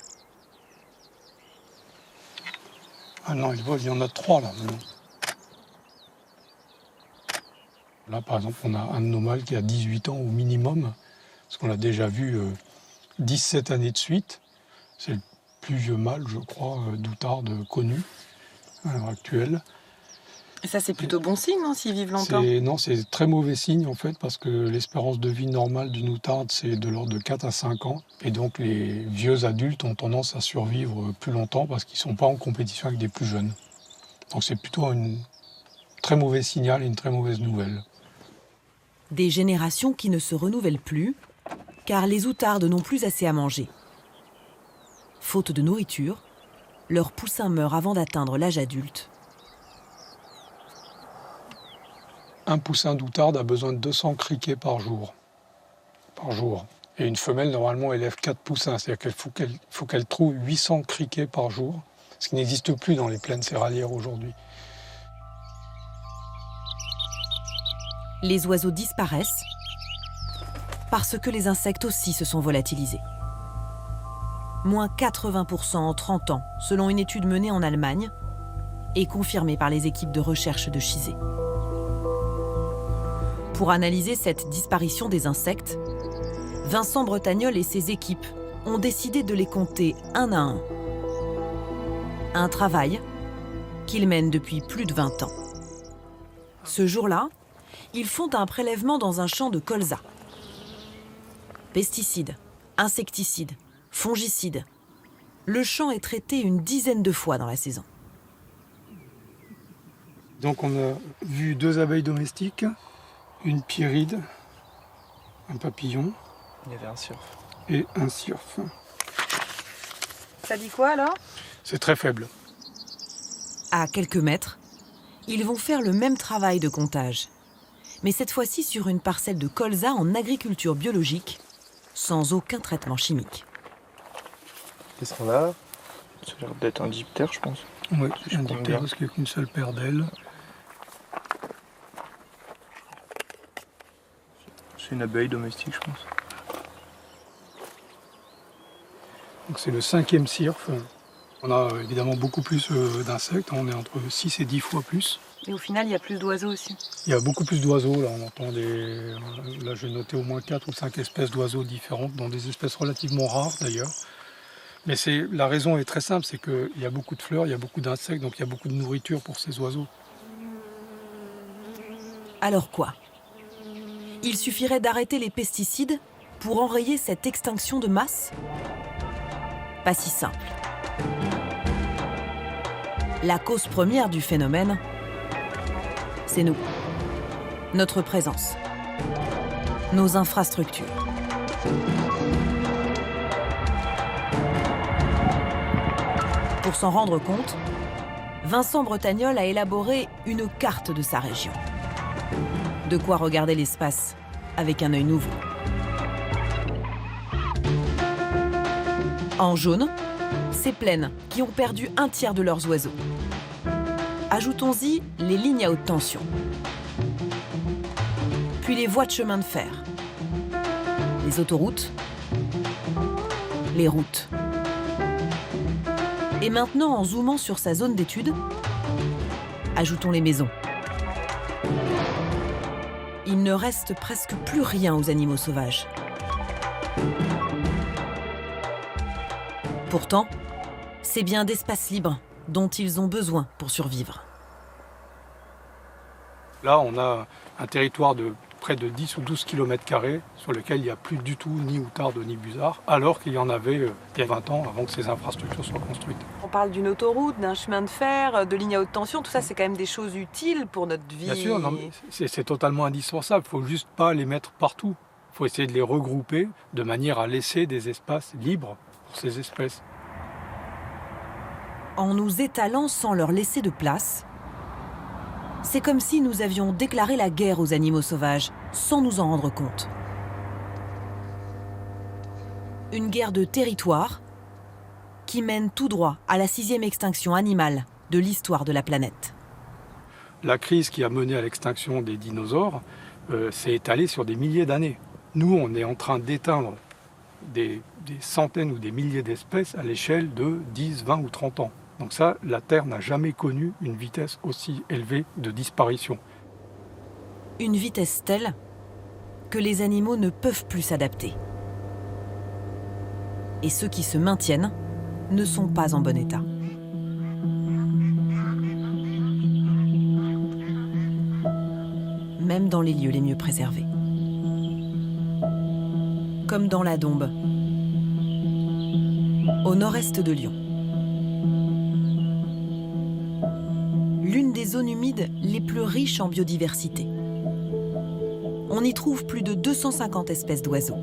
Speaker 2: Ah non, il y en a 3 là. Là, par exemple, on a un de nos mâles qui a 18 ans au minimum, parce qu'on l'a déjà vu 17 années de suite. C'est le plus vieux mâle, je crois, d'outarde connu à l'heure actuelle.
Speaker 9: Et ça, c'est plutôt bon signe, non, s'ils vivent longtemps?
Speaker 2: Non, c'est très mauvais signe, en fait, parce que l'espérance de vie normale d'une outarde, c'est de l'ordre de 4 à 5 ans. Et donc, les vieux adultes ont tendance à survivre plus longtemps parce qu'ils ne sont pas en compétition avec des plus jeunes. Donc, c'est plutôt un très mauvais signal et une très mauvaise nouvelle.
Speaker 6: Des générations qui ne se renouvellent plus, car les outardes n'ont plus assez à manger. Faute de nourriture, leurs poussins meurent avant d'atteindre l'âge adulte.
Speaker 2: Un poussin d'outarde a besoin de 200 criquets par jour. Et une femelle, normalement, élève 4 poussins. C'est-à-dire qu'il faut qu'elle trouve 800 criquets par jour, ce qui n'existe plus dans les plaines céréalières aujourd'hui.
Speaker 6: Les oiseaux disparaissent parce que les insectes aussi se sont volatilisés. Moins 80% en 30 ans, selon une étude menée en Allemagne et confirmée par les équipes de recherche de Chizé. Pour analyser cette disparition des insectes, Vincent Bretagnol et ses équipes ont décidé de les compter un à un. Un travail qu'ils mènent depuis plus de 20 ans. Ce jour-là, ils font un prélèvement dans un champ de colza. Pesticides, insecticides, fongicides. Le champ est traité une dizaine de fois dans la saison.
Speaker 2: Donc on a vu 2 abeilles domestiques, une pyrrhide, un papillon.
Speaker 9: Il y avait un surf.
Speaker 2: Et un surf.
Speaker 9: Ça dit quoi alors?
Speaker 2: C'est très faible.
Speaker 6: À quelques mètres, ils vont faire le même travail de comptage. Mais cette fois-ci sur une parcelle de colza en agriculture biologique, sans aucun traitement chimique.
Speaker 9: Qu'est-ce qu'on a? Ça a l'air d'être un diptère, je pense.
Speaker 2: Oui, un diptère parce qu'il n'y a qu'une seule paire d'ailes.
Speaker 9: C'est une abeille domestique, je pense.
Speaker 2: Donc c'est le 5e cirque. On a évidemment beaucoup plus d'insectes, on est entre 6 et 10 fois plus.
Speaker 9: Et au final, il y a plus d'oiseaux aussi.
Speaker 2: Il y a beaucoup plus d'oiseaux, là on entend des... Là j'ai noté au moins 4 ou 5 espèces d'oiseaux différentes, dont des espèces relativement rares d'ailleurs. Mais la raison est très simple, c'est qu'il y a beaucoup de fleurs, il y a beaucoup d'insectes, donc il y a beaucoup de nourriture pour ces oiseaux.
Speaker 6: Alors quoi? Il suffirait d'arrêter les pesticides pour enrayer cette extinction de masse? Pas si simple. La cause première du phénomène, c'est nous. Notre présence. Nos infrastructures. Pour s'en rendre compte, Vincent Bretagnol a élaboré une carte de sa région. De quoi regarder l'espace avec un œil nouveau. En jaune, ces plaines qui ont perdu un tiers de leurs oiseaux. Ajoutons-y les lignes à haute tension. Puis les voies de chemin de fer. Les autoroutes. Les routes. Et maintenant, en zoomant sur sa zone d'étude, ajoutons les maisons. Il ne reste presque plus rien aux animaux sauvages. Pourtant, c'est bien d'espaces libres dont ils ont besoin pour survivre.
Speaker 2: Là, on a un territoire de près de 10 ou 12 km² sur lequel il n'y a plus du tout ni outarde ni busard, alors qu'il y en avait il y a 20 ans avant que ces infrastructures soient construites.
Speaker 10: On parle d'une autoroute, d'un chemin de fer, de lignes à haute tension, tout ça c'est quand même des choses utiles pour notre vie.
Speaker 2: Bien sûr, non, c'est totalement indispensable, il ne faut juste pas les mettre partout. Il faut essayer de les regrouper de manière à laisser des espaces libres pour ces espèces.
Speaker 6: En nous étalant sans leur laisser de place, c'est comme si nous avions déclaré la guerre aux animaux sauvages, sans nous en rendre compte. Une guerre de territoire qui mène tout droit à la 6e extinction animale de l'histoire de la planète.
Speaker 2: La crise qui a mené à l'extinction des dinosaures s'est étalée sur des milliers d'années. Nous, on est en train d'éteindre des centaines ou des milliers d'espèces à l'échelle de 10, 20 ou 30 ans. Donc ça, la Terre n'a jamais connu une vitesse aussi élevée de disparition.
Speaker 6: Une vitesse telle que les animaux ne peuvent plus s'adapter. Et ceux qui se maintiennent ne sont pas en bon état. Même dans les lieux les mieux préservés. Comme dans la Dombes, au nord-est de Lyon. L'une des zones humides les plus riches en biodiversité. On y trouve plus de 250 espèces d'oiseaux.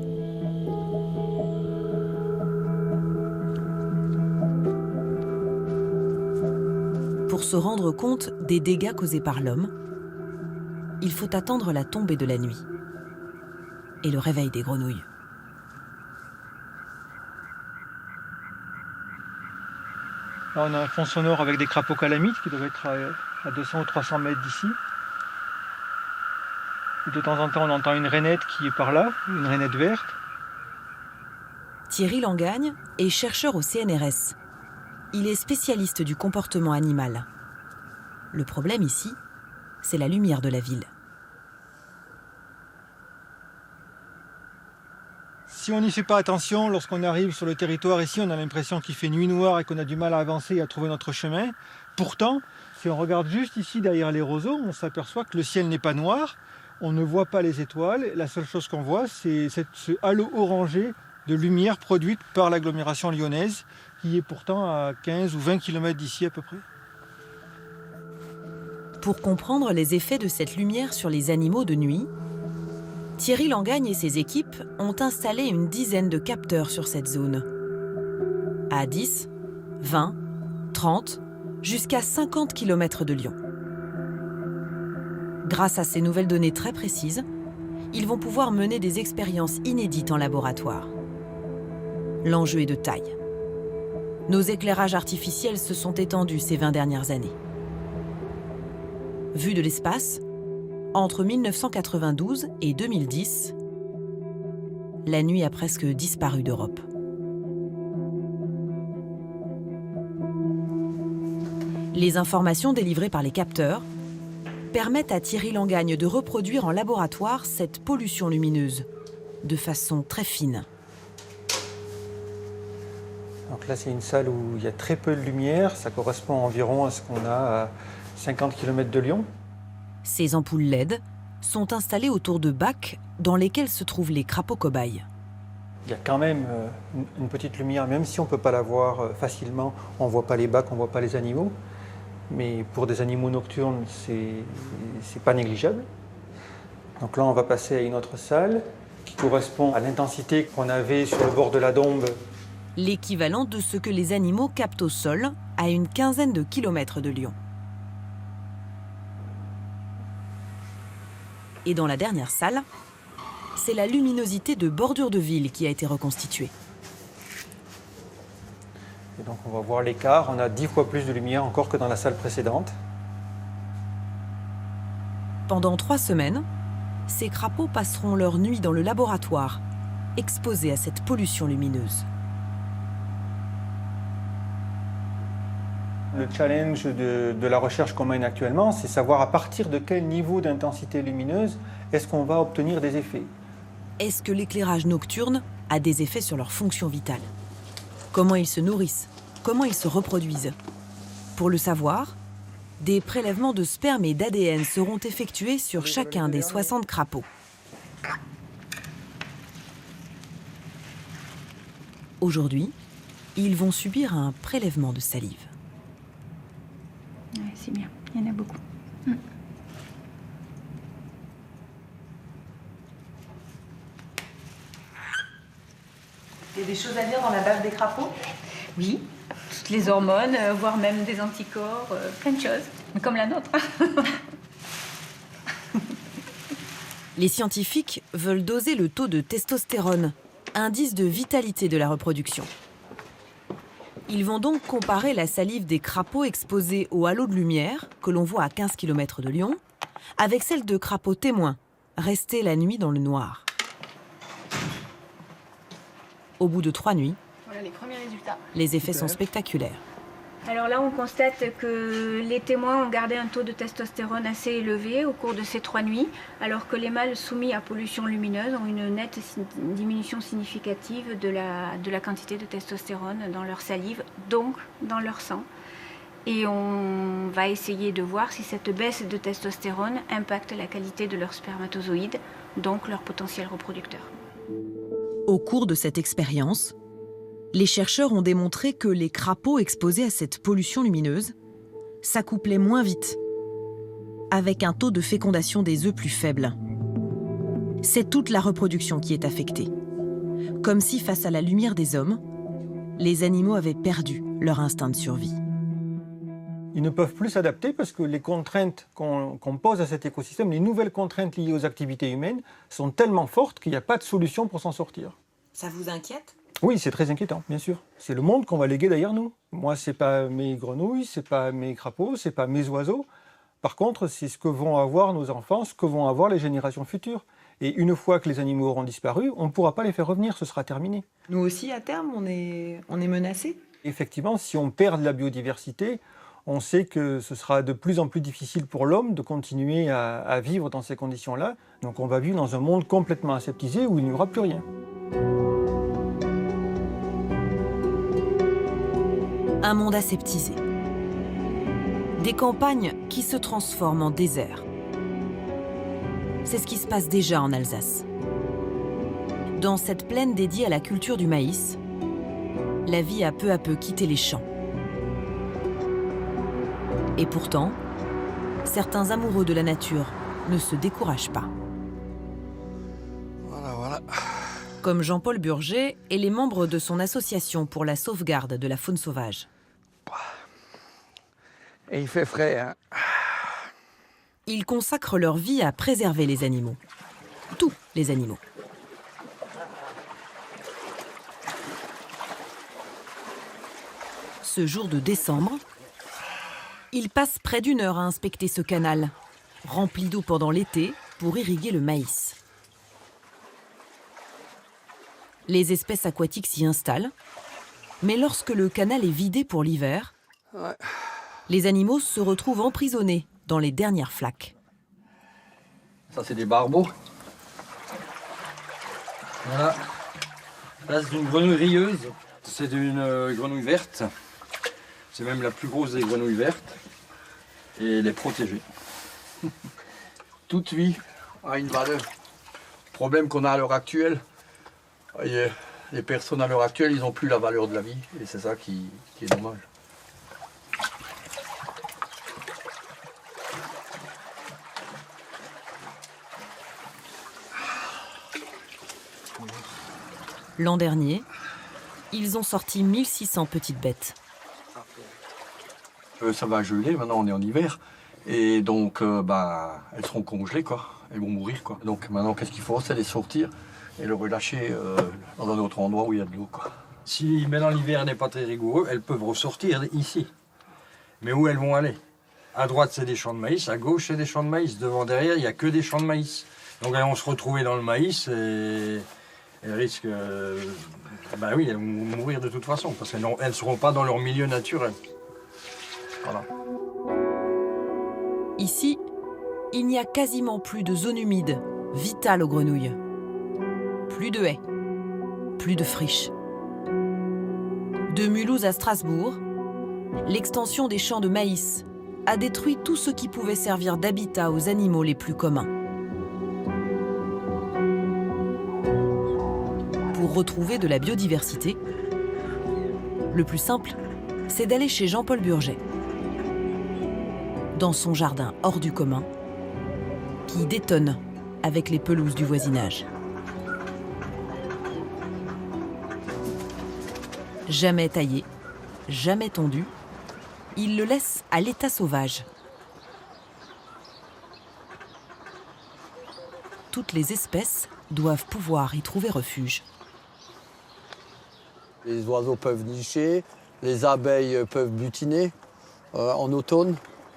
Speaker 6: Pour se rendre compte des dégâts causés par l'homme, il faut attendre la tombée de la nuit et le réveil des grenouilles.
Speaker 11: Là, on a un fond sonore avec des crapauds calamites qui doivent être à 200 ou 300 mètres d'ici. De temps en temps, on entend une rainette qui est par là, une rainette verte.
Speaker 6: Thierry Langagne est chercheur au CNRS. Il est spécialiste du comportement animal. Le problème ici, c'est la lumière de la ville.
Speaker 11: Si on n'y fait pas attention, lorsqu'on arrive sur le territoire ici, on a l'impression qu'il fait nuit noire et qu'on a du mal à avancer et à trouver notre chemin. Pourtant, si on regarde juste ici derrière les roseaux, on s'aperçoit que le ciel n'est pas noir, on ne voit pas les étoiles. La seule chose qu'on voit, c'est ce halo orangé de lumière produite par l'agglomération lyonnaise, qui est pourtant à 15 ou 20 km d'ici à peu près.
Speaker 6: Pour comprendre les effets de cette lumière sur les animaux de nuit, Thierry Langagne et ses équipes ont installé une dizaine de capteurs sur cette zone. À 10, 20, 30, jusqu'à 50 km de Lyon. Grâce à ces nouvelles données très précises, ils vont pouvoir mener des expériences inédites en laboratoire. L'enjeu est de taille. Nos éclairages artificiels se sont étendus ces 20 dernières années. Vu de l'espace, entre 1992 et 2010, la nuit a presque disparu d'Europe. Les informations délivrées par les capteurs permettent à Thierry Langagne de reproduire en laboratoire cette pollution lumineuse de façon très fine.
Speaker 11: Donc là, c'est une salle où il y a très peu de lumière. Ça correspond environ à ce qu'on a à 50 km de Lyon.
Speaker 6: Ces ampoules LED sont installées autour de bacs dans lesquels se trouvent les crapauds cobayes.
Speaker 11: Il y a quand même une petite lumière, même si on ne peut pas la voir facilement. On ne voit pas les bacs, on ne voit pas les animaux. mais pour des animaux nocturnes, c'est pas négligeable. Donc là, on va passer à une autre salle qui correspond à l'intensité qu'on avait sur le bord de la Dombe.
Speaker 6: L'équivalent de ce que les animaux captent au sol à une quinzaine de kilomètres de Lyon. Et dans la dernière salle, c'est la luminosité de bordure de ville qui a été reconstituée.
Speaker 11: Et donc on va voir l'écart, on a 10 fois plus de lumière encore que dans la salle précédente.
Speaker 6: Pendant 3 semaines, ces crapauds passeront leur nuit dans le laboratoire, exposés à cette pollution lumineuse.
Speaker 11: Le challenge de la recherche qu'on mène actuellement, c'est savoir à partir de quel niveau d'intensité lumineuse est-ce qu'on va obtenir des effets.
Speaker 6: Est-ce que l'éclairage nocturne a des effets sur leur fonction vitale? Comment ils se nourrissent? Comment ils se reproduisent? Pour le savoir, des prélèvements de sperme et d'ADN seront effectués sur chacun des 60 crapauds. Aujourd'hui, ils vont subir un prélèvement de salive.
Speaker 12: Ouais, c'est bien, il y en a beaucoup.
Speaker 10: Il y a des choses à dire dans la bave des crapauds?
Speaker 12: Oui, toutes les hormones, voire même des anticorps, plein de choses, comme la nôtre.
Speaker 6: Les scientifiques veulent doser le taux de testostérone, indice de vitalité de la reproduction. Ils vont donc comparer la salive des crapauds exposés au halo de lumière, que l'on voit à 15 km de Lyon, avec celle de crapauds témoins, restés la nuit dans le noir. Au bout de 3 nuits,
Speaker 12: Voilà les premiers résultats.
Speaker 6: les effets sont spectaculaires.
Speaker 12: Alors là, on constate que les témoins ont gardé un taux de testostérone assez élevé au cours de ces 3 nuits, alors que les mâles soumis à pollution lumineuse ont une nette diminution significative de la quantité de testostérone dans leur salive, donc dans leur sang. Et on va essayer de voir si cette baisse de testostérone impacte la qualité de leurs spermatozoïdes, donc leur potentiel reproducteur.
Speaker 6: Au cours de cette expérience, les chercheurs ont démontré que les crapauds exposés à cette pollution lumineuse s'accouplaient moins vite, avec un taux de fécondation des œufs plus faible. C'est toute la reproduction qui est affectée. Comme si, face à la lumière des hommes, les animaux avaient perdu leur instinct de survie.
Speaker 11: Ils ne peuvent plus s'adapter parce que les contraintes qu'on pose à cet écosystème, les nouvelles contraintes liées aux activités humaines, sont tellement fortes qu'il n'y a pas de solution pour s'en sortir.
Speaker 10: Ça vous inquiète?
Speaker 11: Oui, c'est très inquiétant, bien sûr. C'est le monde qu'on va léguer derrière nous. Moi, c'est pas mes grenouilles, c'est pas mes crapauds, c'est pas mes oiseaux. Par contre, c'est ce que vont avoir nos enfants, ce que vont avoir les générations futures. Et une fois que les animaux auront disparu, on ne pourra pas les faire revenir, ce sera terminé.
Speaker 10: Nous aussi, à terme, on est menacés.
Speaker 11: Effectivement, si on perd de la biodiversité, on sait que ce sera de plus en plus difficile pour l'homme de continuer à vivre dans ces conditions-là. Donc on va vivre dans un monde complètement aseptisé où il n'y aura plus rien.
Speaker 6: Un monde aseptisé. Des campagnes qui se transforment en désert. C'est ce qui se passe déjà en Alsace. Dans cette plaine dédiée à la culture du maïs, la vie a peu à peu quitté les champs. Et pourtant, certains amoureux de la nature ne se découragent pas.
Speaker 13: Voilà.
Speaker 6: Comme Jean-Paul Burger et les membres de son association pour la sauvegarde de la faune sauvage.
Speaker 13: Et il fait frais, hein.
Speaker 6: Ils consacrent leur vie à préserver les animaux. Tous les animaux. Ce jour de décembre, ils passent près d'1 heure à inspecter ce canal, rempli d'eau pendant l'été pour irriguer le maïs. Les espèces aquatiques s'y installent, mais lorsque le canal est vidé pour l'hiver, les animaux se retrouvent emprisonnés dans les dernières flaques.
Speaker 13: Ça, c'est des barbeaux. Voilà. Là, c'est une grenouille rieuse. C'est une grenouille verte. C'est même la plus grosse des grenouilles vertes. Et elle est protégée. Toute vie a une valeur. Le problème qu'on a à l'heure actuelle, les personnes à l'heure actuelle, ils n'ont plus la valeur de la vie. Et c'est ça qui est dommage.
Speaker 6: L'an dernier, ils ont sorti 1600 petites bêtes.
Speaker 13: Ça va geler, maintenant on est en hiver. Et donc, elles seront congelées, quoi. Elles vont mourir, quoi. Donc maintenant, qu'est-ce qu'il faut? C'est les sortir et le relâcher dans un autre endroit où il y a de l'eau, quoi. Si maintenant l'hiver n'est pas très rigoureux, elles peuvent ressortir ici. Mais où elles vont aller? À droite, c'est des champs de maïs. À gauche, c'est des champs de maïs. Devant, derrière, il n'y a que des champs de maïs. Donc elles vont se retrouver dans le maïs et elles risquent... elles vont mourir de toute façon, parce qu'elles ne seront pas dans leur milieu naturel. Voilà.
Speaker 6: Ici, il n'y a quasiment plus de zone humide, vitale aux grenouilles. Plus de haies, plus de friches. De Mulhouse à Strasbourg, l'extension des champs de maïs a détruit tout ce qui pouvait servir d'habitat aux animaux les plus communs. Pour retrouver de la biodiversité, le plus simple, c'est d'aller chez Jean-Paul Burget. Dans son jardin hors du commun, qui détonne avec les pelouses du voisinage. Jamais taillé, jamais tondu, il le laisse à l'état sauvage. Toutes les espèces doivent pouvoir y trouver refuge.
Speaker 14: Les oiseaux peuvent nicher, les abeilles peuvent butiner en automne,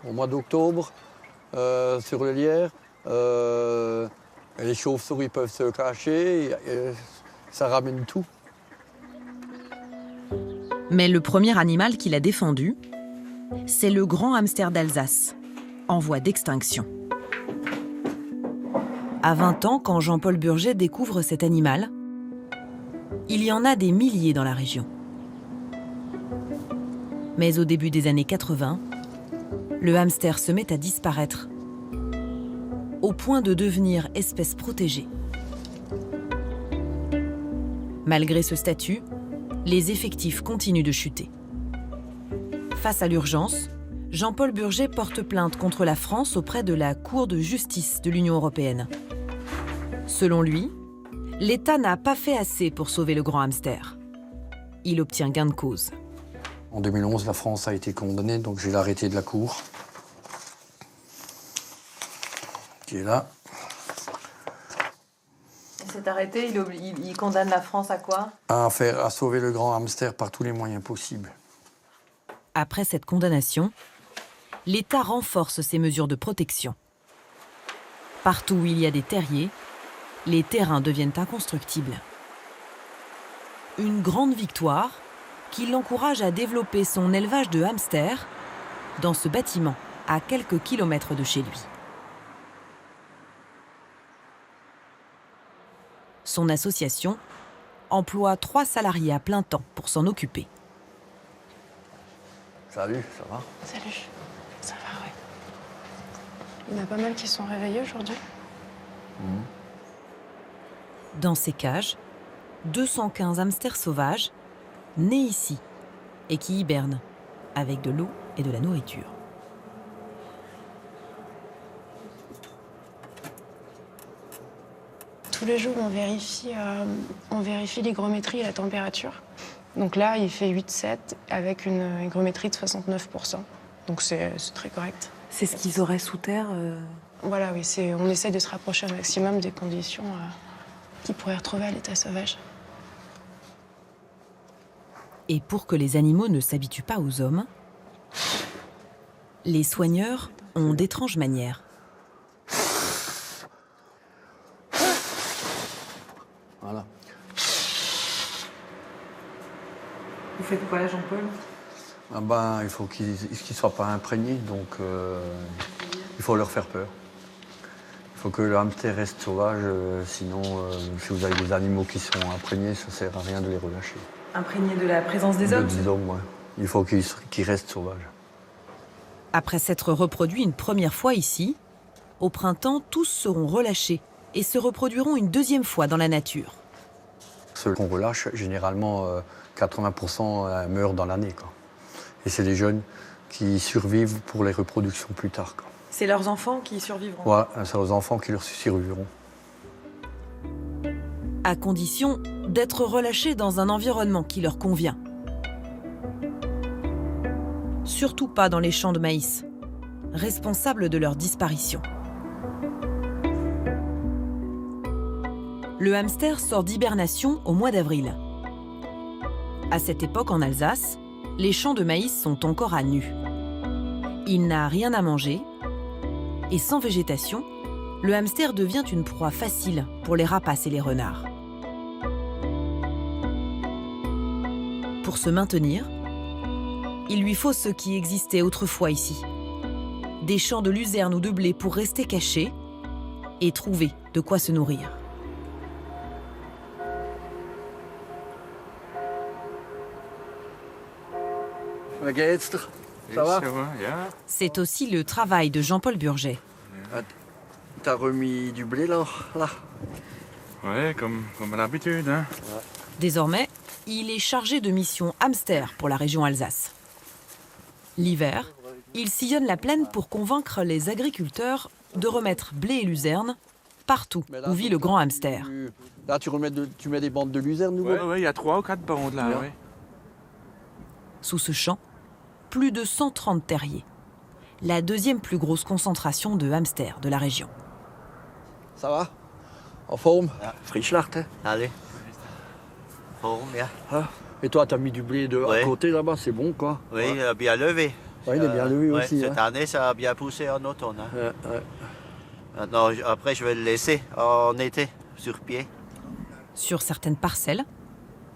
Speaker 14: au mois d'octobre, sur le lierre. Les chauves-souris peuvent se cacher, ça ramène tout.
Speaker 6: Mais le premier animal qu'il a défendu, c'est le grand hamster d'Alsace, en voie d'extinction. À 20 ans, quand Jean-Paul Burget découvre cet animal, il y en a des milliers dans la région. Mais au début des années 80, le hamster se met à disparaître, au point de devenir espèce protégée. Malgré ce statut, les effectifs continuent de chuter. Face à l'urgence, Jean-Paul Burget porte plainte contre la France auprès de la Cour de justice de l'Union européenne. Selon lui, l'État n'a pas fait assez pour sauver le grand hamster. Il obtient gain de cause.
Speaker 14: En 2011, la France a été condamnée, donc j'ai l'arrêté de la Cour, qui est là.
Speaker 22: Cet arrêté, il condamne la France à quoi?
Speaker 14: À sauver le grand hamster par tous les moyens possibles.
Speaker 6: Après cette condamnation, l'État renforce ses mesures de protection. Partout où il y a des terriers, les terrains deviennent inconstructibles. Une grande victoire qui l'encourage à développer son élevage de hamsters dans ce bâtiment à quelques kilomètres de chez lui. Son association emploie 3 salariés à plein temps pour s'en occuper.
Speaker 14: Salut, ça va?
Speaker 16: Salut, ça va, ouais. Il y en a pas mal qui sont réveillés aujourd'hui.
Speaker 6: Dans ces cages, 215 hamsters sauvages, nés ici, et qui hibernent, avec de l'eau et de la nourriture.
Speaker 16: Tous les jours, on vérifie l'hygrométrie et la température. Donc là, il fait 8,7 avec une hygrométrie de 69%. Donc c'est très correct.
Speaker 22: C'est ce qu'ils auraient sous terre
Speaker 16: Voilà, oui. On essaie de se rapprocher un maximum des conditions qu'ils pourraient retrouver à l'état sauvage.
Speaker 6: Et pour que les animaux ne s'habituent pas aux hommes, les soigneurs ont d'étranges manières.
Speaker 14: Voilà.
Speaker 22: Vous faites quoi, Jean-Paul?
Speaker 14: Il faut qu'ils ne soient pas imprégnés, donc il faut leur faire peur. Il faut que le hamster reste sauvage, sinon si vous avez des animaux qui sont imprégnés, ça ne sert à rien de les relâcher.
Speaker 22: Imprégnés de la présence des hommes?
Speaker 14: Des hommes, ouais. Il faut qu'ils restent sauvages.
Speaker 6: Après s'être reproduits une première fois ici, au printemps, tous seront relâchés et se reproduiront une deuxième fois dans la nature.
Speaker 14: Ceux qu'on relâche, généralement, 80% meurent dans l'année, quoi. Et c'est les jeunes qui survivent pour les reproductions plus tard, quoi.
Speaker 22: C'est leurs enfants qui survivront?
Speaker 14: Ouais, c'est leurs enfants qui leur survivront.
Speaker 6: à condition d'être relâchés dans un environnement qui leur convient. Surtout pas dans les champs de maïs, responsables de leur disparition. Le hamster sort d'hibernation au mois d'avril. À cette époque en Alsace, les champs de maïs sont encore à nu. Il n'a rien à manger et sans végétation, le hamster devient une proie facile pour les rapaces et les renards. Pour se maintenir, il lui faut ce qui existait autrefois ici. Des champs de luzerne ou de blé pour rester caché et trouver de quoi se nourrir.
Speaker 14: Ça va?
Speaker 6: C'est aussi le travail de Jean-Paul Burget.
Speaker 14: T'as remis du blé là?
Speaker 17: Ouais, comme à l'habitude. Hein.
Speaker 6: Désormais, il est chargé de mission hamster pour la région Alsace. L'hiver, il sillonne la plaine pour convaincre les agriculteurs de remettre blé et luzerne partout où vit le grand hamster.
Speaker 14: Là, tu mets des bandes de luzerne nouveau?
Speaker 17: Ouais, il y a 3 ou 4 bandes là. Ouais.
Speaker 6: Sous ce champ, plus de 130 terriers. La deuxième plus grosse concentration de hamsters de la région.
Speaker 14: Ça va? En forme? Frischlacht, hein?
Speaker 18: Allez. Forme, ja.
Speaker 14: Ah. Et toi, t'as mis du blé à côté là-bas, c'est bon quoi?
Speaker 18: Oui, il a bien levé.
Speaker 14: Ouais, il est bien levé aussi.
Speaker 18: Cette année, ça a bien poussé en automne. Hein. Maintenant, après, je vais le laisser en été, sur pied.
Speaker 6: Sur certaines parcelles,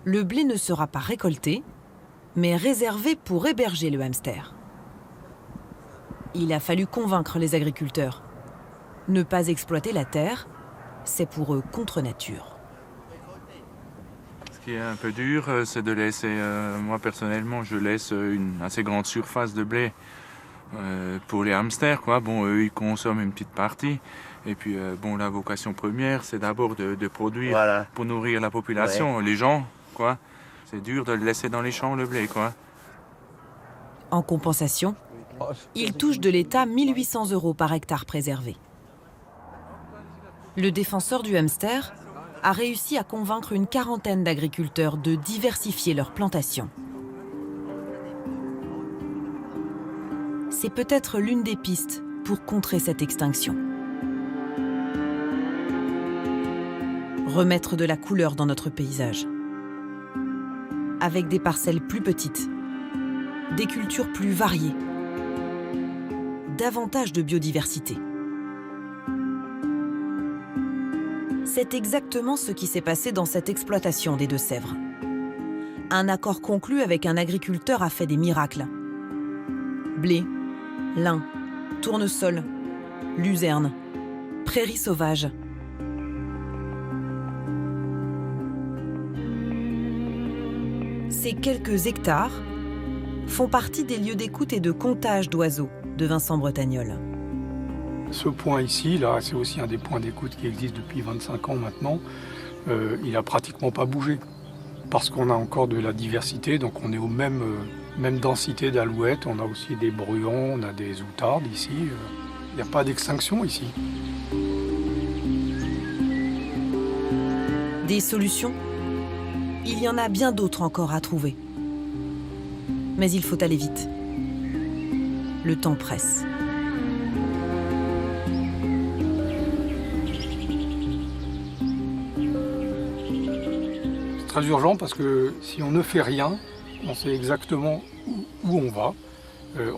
Speaker 6: le blé ne sera pas récolté, mais réservé pour héberger le hamster. Il a fallu convaincre les agriculteurs. Ne pas exploiter la terre, c'est pour eux contre nature.
Speaker 17: Ce qui est un peu dur, c'est de laisser, moi personnellement, je laisse une assez grande surface de blé pour les hamsters, quoi. Bon, eux, ils consomment une petite partie. Et puis, bon, la vocation première, c'est d'abord de produire pour nourrir la population, les gens, quoi. C'est dur de le laisser dans les champs, le blé, quoi.
Speaker 6: En compensation, il touche de l'État 1 800 € par hectare préservé. Le défenseur du hamster a réussi à convaincre une quarantaine d'agriculteurs de diversifier leurs plantations. C'est peut-être l'une des pistes pour contrer cette extinction. Remettre de la couleur dans notre paysage. Avec des parcelles plus petites, des cultures plus variées, davantage de biodiversité. C'est exactement ce qui s'est passé dans cette exploitation des Deux-Sèvres. Un accord conclu avec un agriculteur a fait des miracles. Blé, lin, tournesol, luzerne, prairies sauvages. Ces quelques hectares font partie des lieux d'écoute et de comptage d'oiseaux de Vincent Bretagnol.
Speaker 2: Ce point ici, là, c'est aussi un des points d'écoute qui existe depuis 25 ans maintenant. Il n'a pratiquement pas bougé parce qu'on a encore de la diversité, donc on est aux même densité d'alouettes. On a aussi des bruants, on a des outardes ici. Il n'y a pas d'extinction ici.
Speaker 6: Des solutions ? Il y en a bien d'autres encore à trouver. Mais il faut aller vite. Le temps presse.
Speaker 2: C'est très urgent parce que si on ne fait rien, on sait exactement où on va.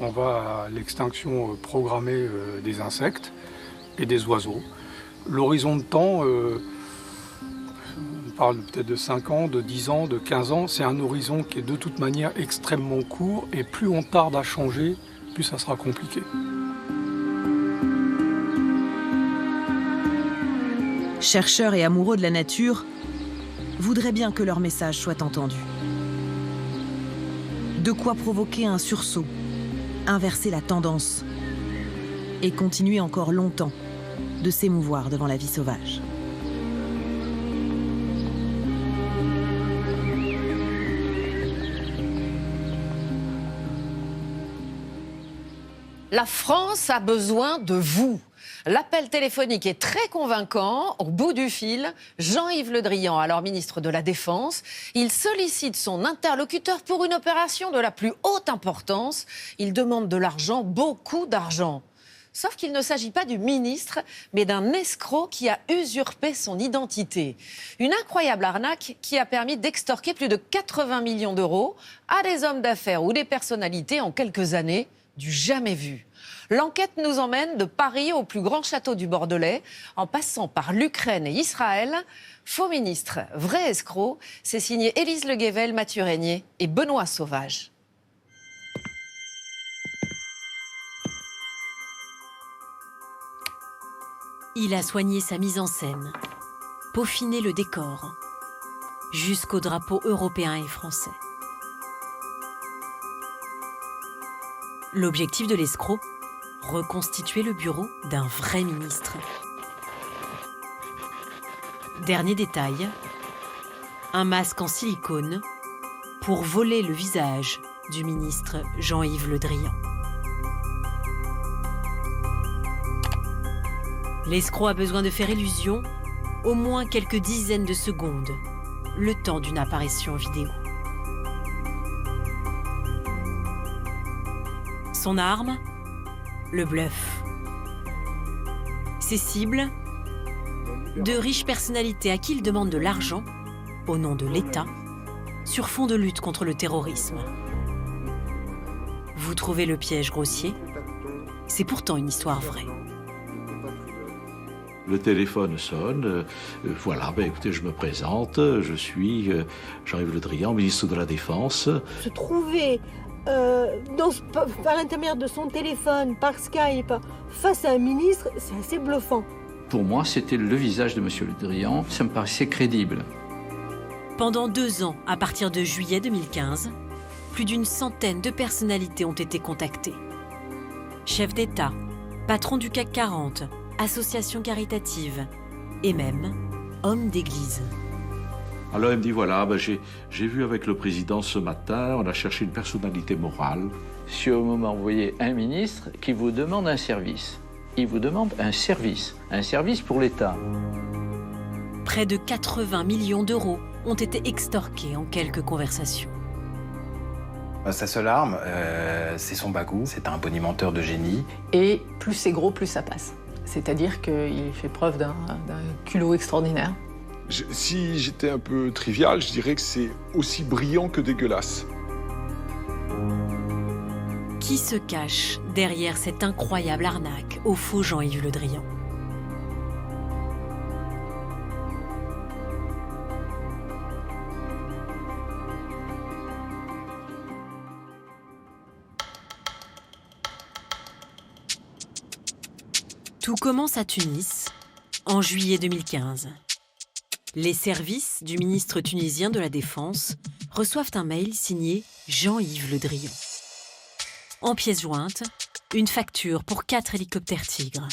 Speaker 2: On va à l'extinction programmée des insectes et des oiseaux. L'horizon de temps, on parle peut-être de 5 ans, de 10 ans, de 15 ans, c'est un horizon qui est de toute manière extrêmement court et plus on tarde à changer, plus ça sera compliqué.
Speaker 6: Chercheurs et amoureux de la nature voudraient bien que leur message soit entendu. De quoi provoquer un sursaut, inverser la tendance et continuer encore longtemps de s'émouvoir devant la vie sauvage.
Speaker 25: La France a besoin de vous. L'appel téléphonique est très convaincant. Au bout du fil, Jean-Yves Le Drian, alors ministre de la Défense, il sollicite son interlocuteur pour une opération de la plus haute importance. Il demande de l'argent, beaucoup d'argent. Sauf qu'il ne s'agit pas du ministre, mais d'un escroc qui a usurpé son identité. Une incroyable arnaque qui a permis d'extorquer plus de 80 millions d'euros à des hommes d'affaires ou des personnalités en quelques années, du jamais vu. L'enquête nous emmène de Paris au plus grand château du Bordelais, en passant par l'Ukraine et Israël. Faux ministre, vrai escroc, c'est signé Élise Le Guével, Mathieu Régnier et Benoît Sauvage.
Speaker 6: Il a soigné sa mise en scène, peaufiné le décor, jusqu'au drapeau européen et français. L'objectif de l'escroc, reconstituer le bureau d'un vrai ministre. Dernier détail, un masque en silicone pour voler le visage du ministre Jean-Yves Le Drian. L'escroc a besoin de faire illusion au moins quelques dizaines de secondes, le temps d'une apparition vidéo. Son arme, le bluff. Ses cibles, de riches personnalités à qui il demande de l'argent, au nom de l'État, sur fond de lutte contre le terrorisme. Vous trouvez le piège grossier? C'est pourtant une histoire vraie.
Speaker 1: Le téléphone sonne, voilà, écoutez, je me présente, je suis Jean-Yves Le Drian, ministre de la Défense.
Speaker 19: Se trouver par l'intermédiaire de son téléphone, par Skype, face à un ministre, c'est assez bluffant.
Speaker 20: Pour moi, c'était le visage de M. Le Drian, ça me paraissait crédible.
Speaker 6: Pendant 2 ans, à partir de juillet 2015, plus d'une centaine de personnalités ont été contactées. Chefs d'État, patrons du CAC 40, associations caritatives et même hommes d'église.
Speaker 1: Alors il me dit, voilà, j'ai vu avec le président ce matin, on a cherché une personnalité morale.
Speaker 20: Si au moment vous voyez un ministre qui vous demande un service, il vous demande un service pour l'État.
Speaker 6: Près de 80 millions d'euros ont été extorqués en quelques conversations.
Speaker 21: Sa seule arme, c'est son bagou, c'est un bonimenteur de génie.
Speaker 23: Et plus c'est gros, plus ça passe. C'est-à-dire qu'il fait preuve d'un culot extraordinaire.
Speaker 24: Si j'étais un peu trivial, je dirais que c'est aussi brillant que dégueulasse.
Speaker 6: Qui se cache derrière cette incroyable arnaque au faux Jean-Yves Le Drian? Tout commence à Tunis, en juillet 2015. Les services du ministre tunisien de la Défense reçoivent un mail signé Jean-Yves Le Drian. En pièce jointe, une facture pour 4 hélicoptères Tigre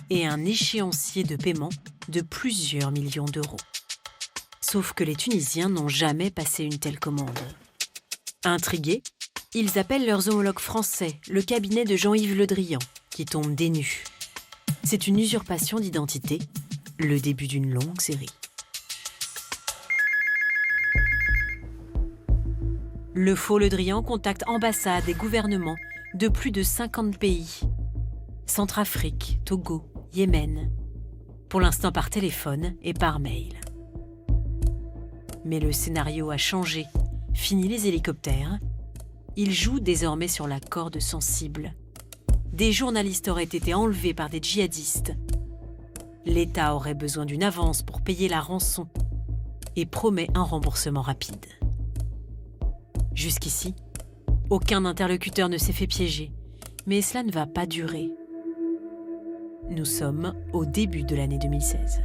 Speaker 6: et un échéancier de paiement de plusieurs millions d'euros. Sauf que les Tunisiens n'ont jamais passé une telle commande. Intrigués, ils appellent leurs homologues français, le cabinet de Jean-Yves Le Drian, qui tombe des nues. C'est une usurpation d'identité, le début d'une longue série. Le faux Le Drian contacte ambassades et gouvernements de plus de 50 pays. Centrafrique, Togo, Yémen. Pour l'instant par téléphone et par mail. Mais le scénario a changé. Fini les hélicoptères. Il joue désormais sur la corde sensible. Des journalistes auraient été enlevés par des djihadistes. L'État aurait besoin d'une avance pour payer la rançon et promet un remboursement rapide. Jusqu'ici, aucun interlocuteur ne s'est fait piéger, mais cela ne va pas durer. Nous sommes au début de l'année 2016.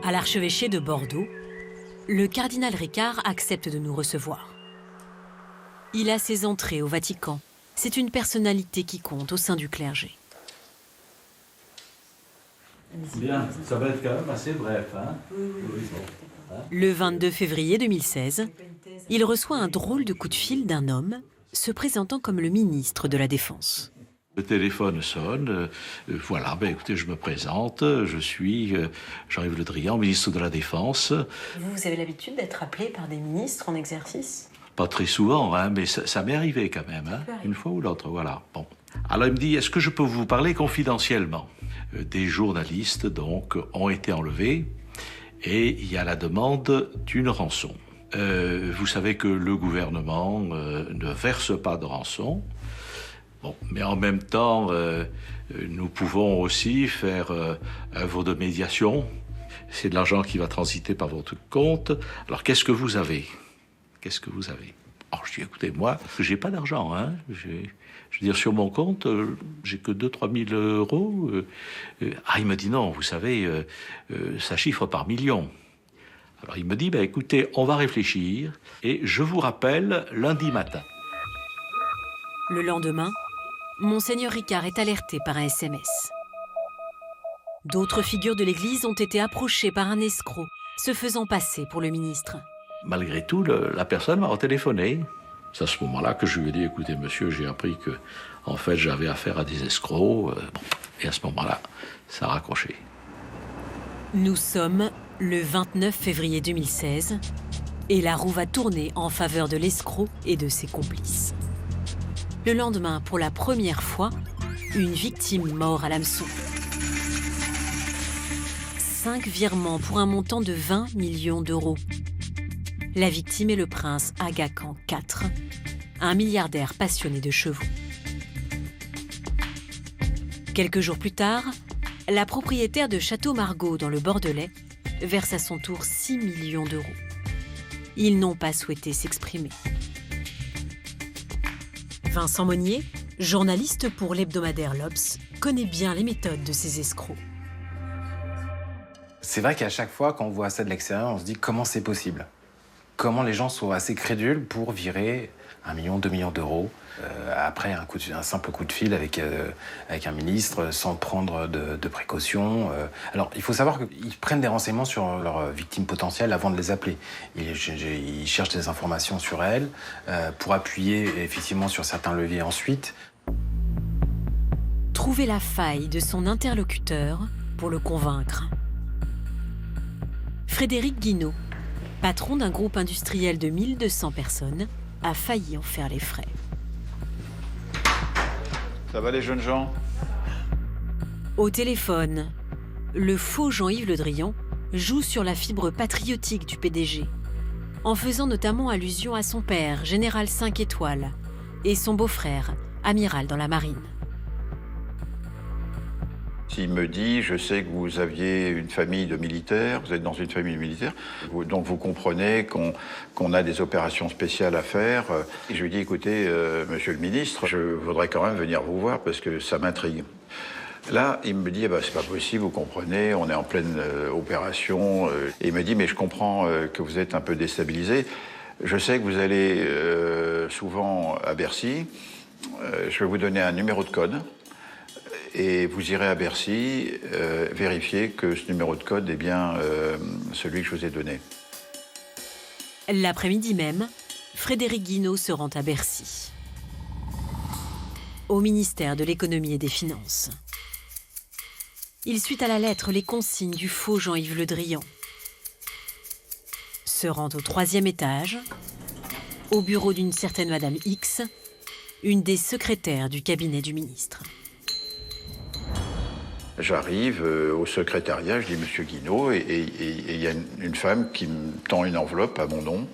Speaker 6: À l'archevêché de Bordeaux, le cardinal Ricard accepte de nous recevoir. Il a ses entrées au Vatican. C'est une personnalité qui compte au sein du clergé.
Speaker 1: Bien, ça va être quand même assez bref, hein? Oui.
Speaker 6: Le 22 février 2016, il reçoit un drôle de coup de fil d'un homme se présentant comme le ministre de la Défense.
Speaker 1: Le téléphone sonne, voilà, écoutez, je me présente, je suis Jean-Yves Le Drian, ministre de la Défense.
Speaker 22: Vous avez l'habitude d'être appelé par des ministres en exercice?
Speaker 1: Pas très souvent, hein, mais ça m'est arrivé quand même, hein, une fois ou l'autre, voilà. Bon. Alors il me dit, est-ce que je peux vous parler confidentiellement? Des journalistes, donc, ont été enlevés et il y a la demande d'une rançon. Vous savez que le gouvernement ne verse pas de rançon. Bon, mais en même temps, nous pouvons aussi faire œuvre de médiation. C'est de l'argent qui va transiter par votre compte. Alors, qu'est-ce que vous avez? Qu'est-ce que vous avez? Alors, je dis, écoutez, moi, j'ai pas d'argent, hein. Je veux dire, sur mon compte, j'ai que 2 000 à 3 000 euros. Il me dit, non, vous savez, ça chiffre par millions. Alors, il me dit, écoutez, on va réfléchir et je vous rappelle lundi matin.
Speaker 6: Le lendemain, Monseigneur Ricard est alerté par un SMS. D'autres figures de l'Église ont été approchées par un escroc, se faisant passer pour le ministre.
Speaker 1: Malgré tout, la personne m'a retéléphoné. C'est à ce moment-là que je lui ai dit, écoutez, monsieur, j'ai appris que, en fait, j'avais affaire à des escrocs. Et à ce moment-là, ça a raccroché.
Speaker 6: Nous sommes le 29 février 2016 et la roue va tourner en faveur de l'escroc et de ses complices. Le lendemain, pour la première fois, une victime mord à l'hameçon. 5 virements pour un montant de 20 millions d'euros. La victime est le prince Aga Khan IV, un milliardaire passionné de chevaux. Quelques jours plus tard, la propriétaire de Château Margaux dans le Bordelais verse à son tour 6 millions d'euros. Ils n'ont pas souhaité s'exprimer. Vincent Monnier, journaliste pour l'hebdomadaire L'Obs, connaît bien les méthodes de ces escrocs.
Speaker 21: C'est vrai qu'à chaque fois, quand on voit ça de l'extérieur, on se dit comment c'est possible? Comment les gens sont assez crédules pour virer 1 million, 2 millions d'euros après un simple coup de fil avec un ministre sans prendre de précautions. Alors, il faut savoir qu'ils prennent des renseignements sur leurs victimes potentielles avant de les appeler. Ils cherchent des informations sur elles pour appuyer effectivement sur certains leviers ensuite.
Speaker 6: Trouver la faille de son interlocuteur pour le convaincre. Frédéric Guinaud, patron d'un groupe industriel de 1200 personnes, a failli en faire les frais.
Speaker 3: Ça va les jeunes gens?
Speaker 6: Au téléphone, le faux Jean-Yves Le Drian joue sur la fibre patriotique du PDG, en faisant notamment allusion à son père, général 5 étoiles, et son beau-frère, amiral dans la marine.
Speaker 3: S'il me dit, je sais que vous aviez une famille de militaires, vous êtes dans une famille de militaires, donc vous comprenez qu'on a des opérations spéciales à faire. Et je lui dis, écoutez, monsieur le ministre, je voudrais quand même venir vous voir parce que ça m'intrigue. Là, il me dit, c'est pas possible, vous comprenez, on est en pleine opération. Et il me dit, mais je comprends que vous êtes un peu déstabilisé. Je sais que vous allez souvent à Bercy. Je vais vous donner un numéro de code. Et vous irez à Bercy vérifier que ce numéro de code est bien celui que je vous ai donné.
Speaker 6: L'après-midi même, Frédéric Guinaud se rend à Bercy, au ministère de l'Économie et des Finances. Il suit à la lettre les consignes du faux Jean-Yves Le Drian. Se rend au 3e étage, au bureau d'une certaine Madame X, une des secrétaires du cabinet du ministre.
Speaker 3: J'arrive au secrétariat, je dis Monsieur Guinaud, et il y a une femme qui me tend une enveloppe à mon nom,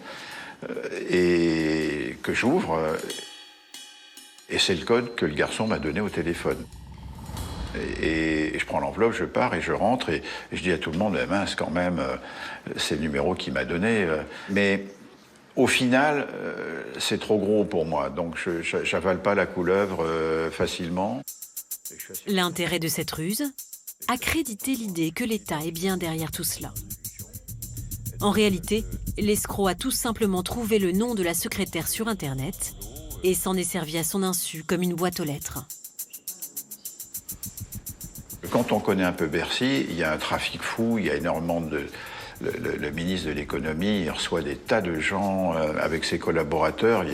Speaker 3: et que j'ouvre, et c'est le code que le garçon m'a donné au téléphone. Et je prends l'enveloppe, je pars et je rentre, et je dis à tout le monde, mince quand même, c'est le numéro qu'il m'a donné. Mais au final, c'est trop gros pour moi, donc je n'avale pas la couleuvre facilement.
Speaker 6: L'intérêt de cette ruse, accréditer l'idée que l'État est bien derrière tout cela. En réalité, l'escroc a tout simplement trouvé le nom de la secrétaire sur Internet et s'en est servi à son insu comme une boîte aux lettres.
Speaker 3: Quand on connaît un peu Bercy, il y a un trafic fou, il y a énormément le ministre de l'économie, il reçoit des tas de gens avec ses collaborateurs.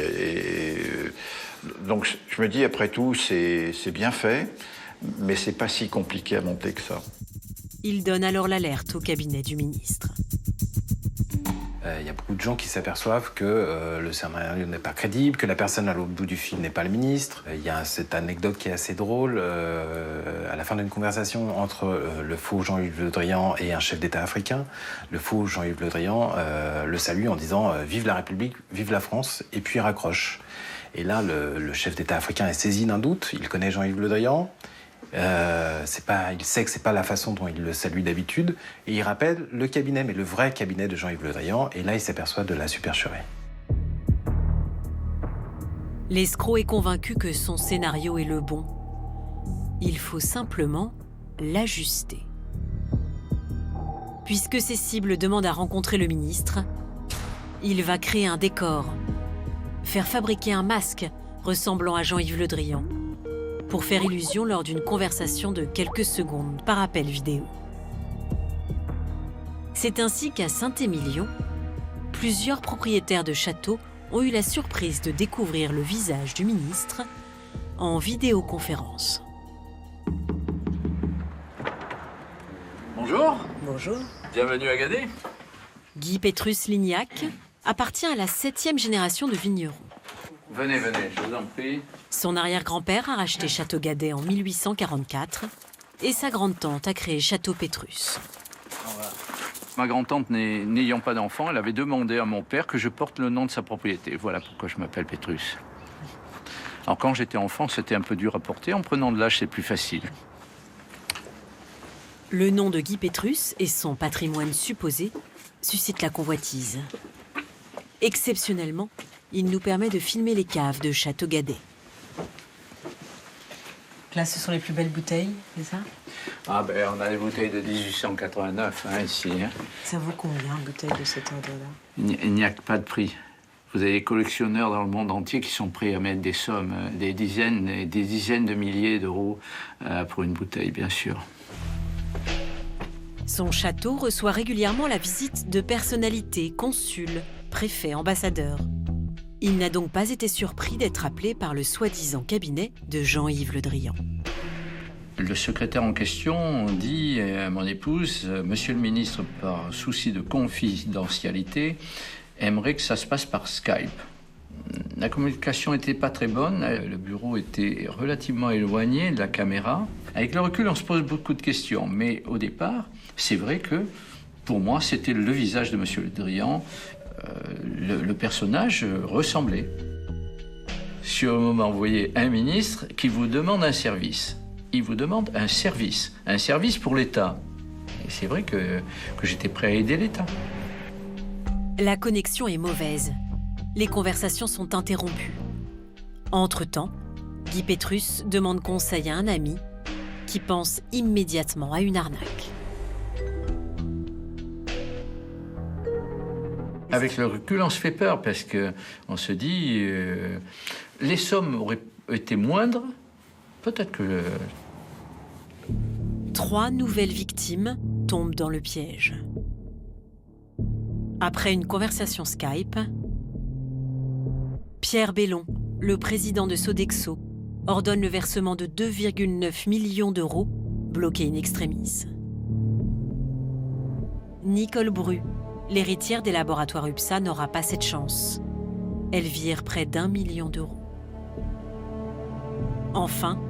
Speaker 3: Donc je me dis, après tout, c'est bien fait, mais c'est pas si compliqué à monter que ça.
Speaker 6: Il donne alors l'alerte au cabinet du ministre.
Speaker 21: Il y a beaucoup de gens qui s'aperçoivent que le scénario n'est pas crédible, que la personne à l'autre bout du fil n'est pas le ministre. Il y a cette anecdote qui est assez drôle. À la fin d'une conversation entre le faux Jean-Yves Le Drian et un chef d'État africain, le faux Jean-Yves Le Drian le salue en disant « Vive la République, vive la France », et puis il raccroche. Et là, le chef d'État africain est saisi d'un doute. Il connaît Jean-Yves Le Drian. Il sait que c'est pas la façon dont il le salue d'habitude, et il rappelle le cabinet, mais le vrai cabinet de Jean-Yves Le Drian, et là il s'aperçoit de la supercherie.
Speaker 6: L'escroc est convaincu que son scénario est le bon. Il faut simplement l'ajuster. Puisque ses cibles demandent à rencontrer le ministre, il va créer un décor, faire fabriquer un masque ressemblant à Jean-Yves Le Drian, pour faire illusion lors d'une conversation de quelques secondes par appel vidéo. C'est ainsi qu'à Saint-Émilion, plusieurs propriétaires de châteaux ont eu la surprise de découvrir le visage du ministre en vidéoconférence.
Speaker 20: Bonjour.
Speaker 10: Bonjour.
Speaker 20: Bienvenue à Guadet.
Speaker 6: Guy Pétrus-Lignac appartient à la 7e génération de vignerons.
Speaker 20: Venez, je vous en prie.
Speaker 6: Son arrière-grand-père a racheté Château Guadet en 1844 et sa grande-tante a créé Château Pétrus.
Speaker 20: Ma grand-tante n'ayant pas d'enfant, elle avait demandé à mon père que je porte le nom de sa propriété. Voilà pourquoi je m'appelle Pétrus. Alors quand j'étais enfant, c'était un peu dur à porter. En prenant de l'âge, c'est plus facile.
Speaker 6: Le nom de Guy Pétrus et son patrimoine supposé suscitent la convoitise. Exceptionnellement, il nous permet de filmer les caves de Château Guadet.
Speaker 10: Là, ce sont les plus belles bouteilles, c'est ça?
Speaker 20: Ah ben, on a des bouteilles de 1889, ici.
Speaker 10: Ça vaut combien, une bouteille de cet ordre-là?
Speaker 20: Il n'y a pas de prix. Vous avez des collectionneurs dans le monde entier qui sont prêts à mettre des sommes, des dizaines de milliers d'euros pour une bouteille, bien sûr.
Speaker 6: Son château reçoit régulièrement la visite de personnalités, consuls, préfets, ambassadeurs. Il n'a donc pas été surpris d'être appelé par le soi-disant cabinet de Jean-Yves Le Drian.
Speaker 20: Le secrétaire en question dit à mon épouse, « Monsieur le ministre, par souci de confidentialité, aimerait que ça se passe par Skype. » La communication n'était pas très bonne, le bureau était relativement éloigné de la caméra. Avec le recul, on se pose beaucoup de questions, mais au départ, c'est vrai que pour moi, c'était le visage de Monsieur Le Drian. Le personnage ressemblait. Sur le moment, vous voyez un ministre qui vous demande un service. Il vous demande un service pour l'État. Et c'est vrai que j'étais prêt à aider l'État.
Speaker 6: La connexion est mauvaise. Les conversations sont interrompues. Entre-temps, Guy Pétrus demande conseil à un ami qui pense immédiatement à une arnaque.
Speaker 20: Avec le recul, on se fait peur parce qu'on se dit les sommes auraient été moindres, peut-être que...
Speaker 6: 3 nouvelles victimes tombent dans le piège. Après une conversation Skype, Pierre Bellon, le président de Sodexo, ordonne le versement de 2,9 millions d'euros, bloqués in extremis. Nicole Bru, l'héritière des laboratoires UPSA, n'aura pas cette chance. Elle vire près d'1 million d'euros. Enfin,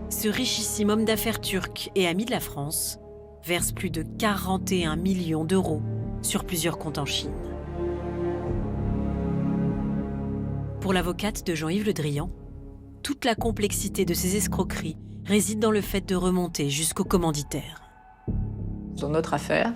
Speaker 6: ce richissime homme d'affaires turc et ami de la France verse plus de 41 millions d'euros sur plusieurs comptes en Chine. Pour l'avocate de Jean-Yves Le Drian, toute la complexité de ces escroqueries réside dans le fait de remonter jusqu'au commanditaire.
Speaker 23: Dans notre affaire,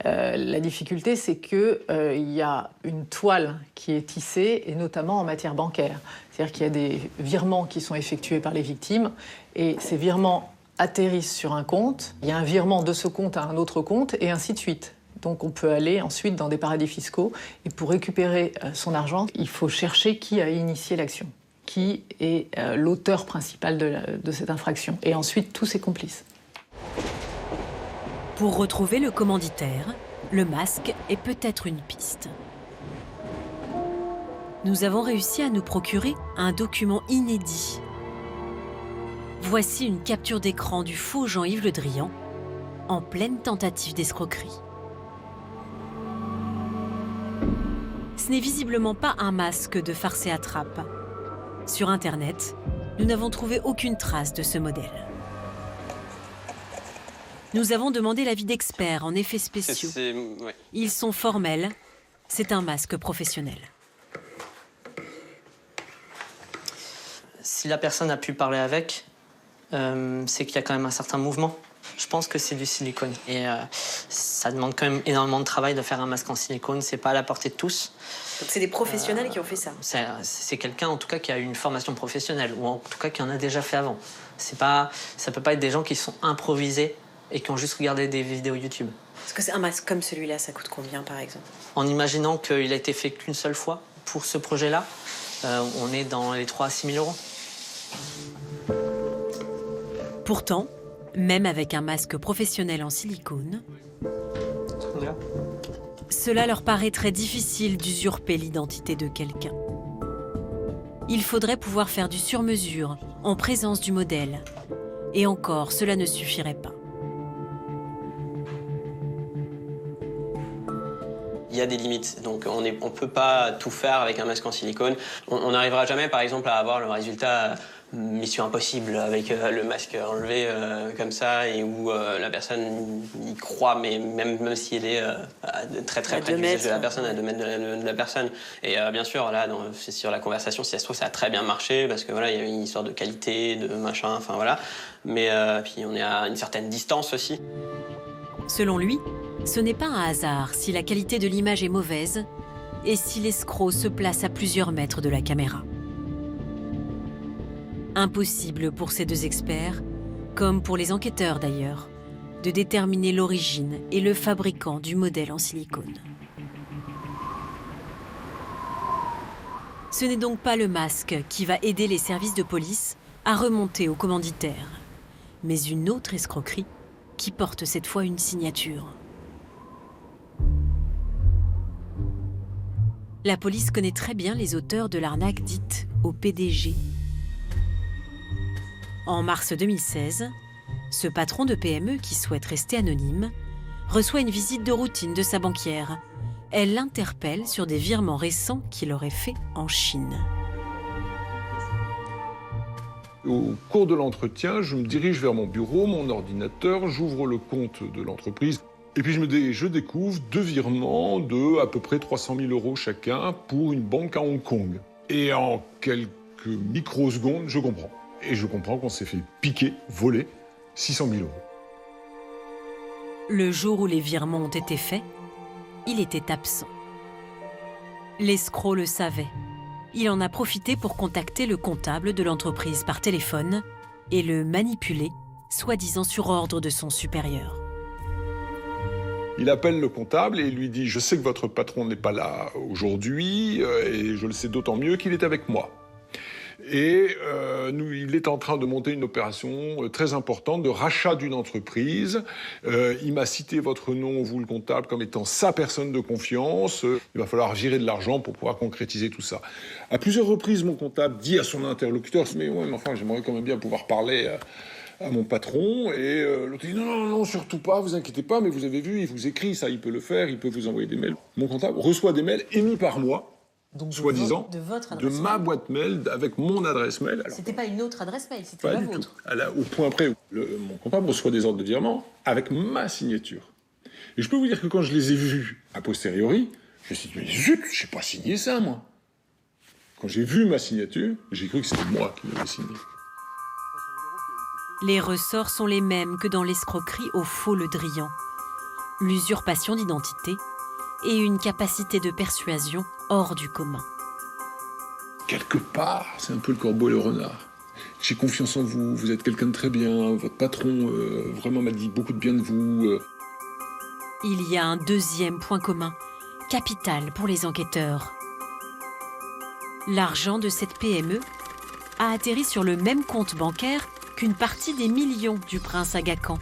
Speaker 23: la difficulté, c'est qu'il y a une toile qui est tissée, et notamment en matière bancaire. C'est-à-dire qu'il y a des virements qui sont effectués par les victimes, et ces virements atterrissent sur un compte, il y a un virement de ce compte à un autre compte, et ainsi de suite. Donc on peut aller ensuite dans des paradis fiscaux, et pour récupérer son argent, il faut chercher qui a initié l'action, qui est l'auteur principal de cette infraction, et ensuite tous ses complices.
Speaker 6: Pour retrouver le commanditaire,
Speaker 4: Le masque est peut-être une piste. Nous avons réussi à nous procurer un document inédit. Voici une capture d'écran du faux Jean-Yves Le Drian, en pleine tentative d'escroquerie. Ce n'est visiblement pas un masque de farce et attrape. Sur Internet, nous n'avons trouvé aucune trace de ce modèle. Nous avons demandé l'avis d'experts en effets spéciaux.
Speaker 5: Ouais.
Speaker 4: Ils sont formels. C'est un masque professionnel.
Speaker 7: Si la personne a pu parler avec, c'est qu'il y a quand même un certain mouvement. Je pense que c'est du silicone. Et ça demande quand même énormément de travail de faire un masque en silicone. C'est pas à la portée de tous.
Speaker 22: Donc c'est des professionnels qui ont fait ça.
Speaker 7: C'est quelqu'un en tout cas qui a eu une formation professionnelle ou en tout cas qui en a déjà fait avant. Ça peut pas être des gens qui sont improvisés et qui ont juste regardé des vidéos YouTube.
Speaker 22: Est-ce que c'est un masque comme celui-là, ça coûte combien par exemple?
Speaker 7: En imaginant qu'il a été fait qu'une seule fois pour ce projet-là, on est dans les 3 à 6 000 euros.
Speaker 4: Pourtant, même avec un masque professionnel en silicone, cela leur paraît très difficile d'usurper l'identité de quelqu'un. Il faudrait pouvoir faire du sur-mesure en présence du modèle. Et encore, cela ne suffirait pas.
Speaker 5: Il y a des limites, donc on ne peut pas tout faire avec un masque en silicone. On n'arrivera jamais, par exemple, à avoir le résultat Mission Impossible avec le masque enlevé comme ça et où la personne y croit, mais même si elle est très près du visage de la personne, à 2 mètres de la personne. Et bien sûr, là, sur la conversation, si ça se trouve, ça a très bien marché parce que voilà, il y a une histoire de qualité, de machin, enfin voilà. Mais puis on est à une certaine distance aussi.
Speaker 4: Selon lui, ce n'est pas un hasard si la qualité de l'image est mauvaise et si l'escroc se place à plusieurs mètres de la caméra. Impossible pour ces 2 experts, comme pour les enquêteurs d'ailleurs, de déterminer l'origine et le fabricant du modèle en silicone. Ce n'est donc pas le masque qui va aider les services de police à remonter au commanditaire, mais une autre escroquerie qui porte cette fois une signature. La police connaît très bien les auteurs de l'arnaque dite au PDG. En mars 2016, ce patron de PME qui souhaite rester anonyme reçoit une visite de routine de sa banquière. Elle l'interpelle sur des virements récents qu'il aurait faits en Chine.
Speaker 24: Au cours de l'entretien, je me dirige vers mon bureau, mon ordinateur, j'ouvre le compte de l'entreprise. Et puis je découvre 2 virements de à peu près 300 000 euros chacun pour une banque à Hong Kong. Et en quelques microsecondes, je comprends. Et je comprends qu'on s'est fait piquer, voler 600 000 euros.
Speaker 4: Le jour où les virements ont été faits, il était absent. L'escroc le savait. Il en a profité pour contacter le comptable de l'entreprise par téléphone et le manipuler, soi-disant sur ordre de son supérieur.
Speaker 24: Il appelle le comptable et lui dit « Je sais que votre patron n'est pas là aujourd'hui et je le sais d'autant mieux qu'il est avec moi. » Et il est en train de monter une opération très importante de rachat d'une entreprise. Il m'a cité votre nom, vous le comptable, comme étant sa personne de confiance. Il va falloir virer de l'argent pour pouvoir concrétiser tout ça. À plusieurs reprises, mon comptable dit à son interlocuteur « Mais enfin, j'aimerais quand même bien pouvoir parler à mon patron. » Et l'autre dit « Non, surtout pas, vous inquiétez pas, mais vous avez vu, il vous écrit, ça, il peut le faire, il peut vous envoyer des mails. » Mon comptable reçoit des mails émis par moi, soi-disant, de ma boîte mail avec mon adresse mail.
Speaker 22: C'était pas une autre adresse mail, c'était la vôtre.
Speaker 24: Au point près où mon comptable reçoit des ordres de virement avec ma signature. Et je peux vous dire que quand je les ai vus a posteriori, je me suis dit, mais zut, je n'ai pas signé ça, moi. Quand j'ai vu ma signature, j'ai cru que c'était moi qui l'avais signé.
Speaker 4: Les ressorts sont les mêmes que dans l'escroquerie au faux Le Drian. L'usurpation d'identité et une capacité de persuasion hors du commun.
Speaker 24: Quelque part, c'est un peu le corbeau et le renard. J'ai confiance en vous, vous êtes quelqu'un de très bien, votre patron vraiment m'a dit beaucoup de bien de vous.
Speaker 4: Il y a un deuxième point commun, capital pour les enquêteurs. L'argent de cette PME a atterri sur le même compte bancaire qu'une partie des millions du prince Aga Khan,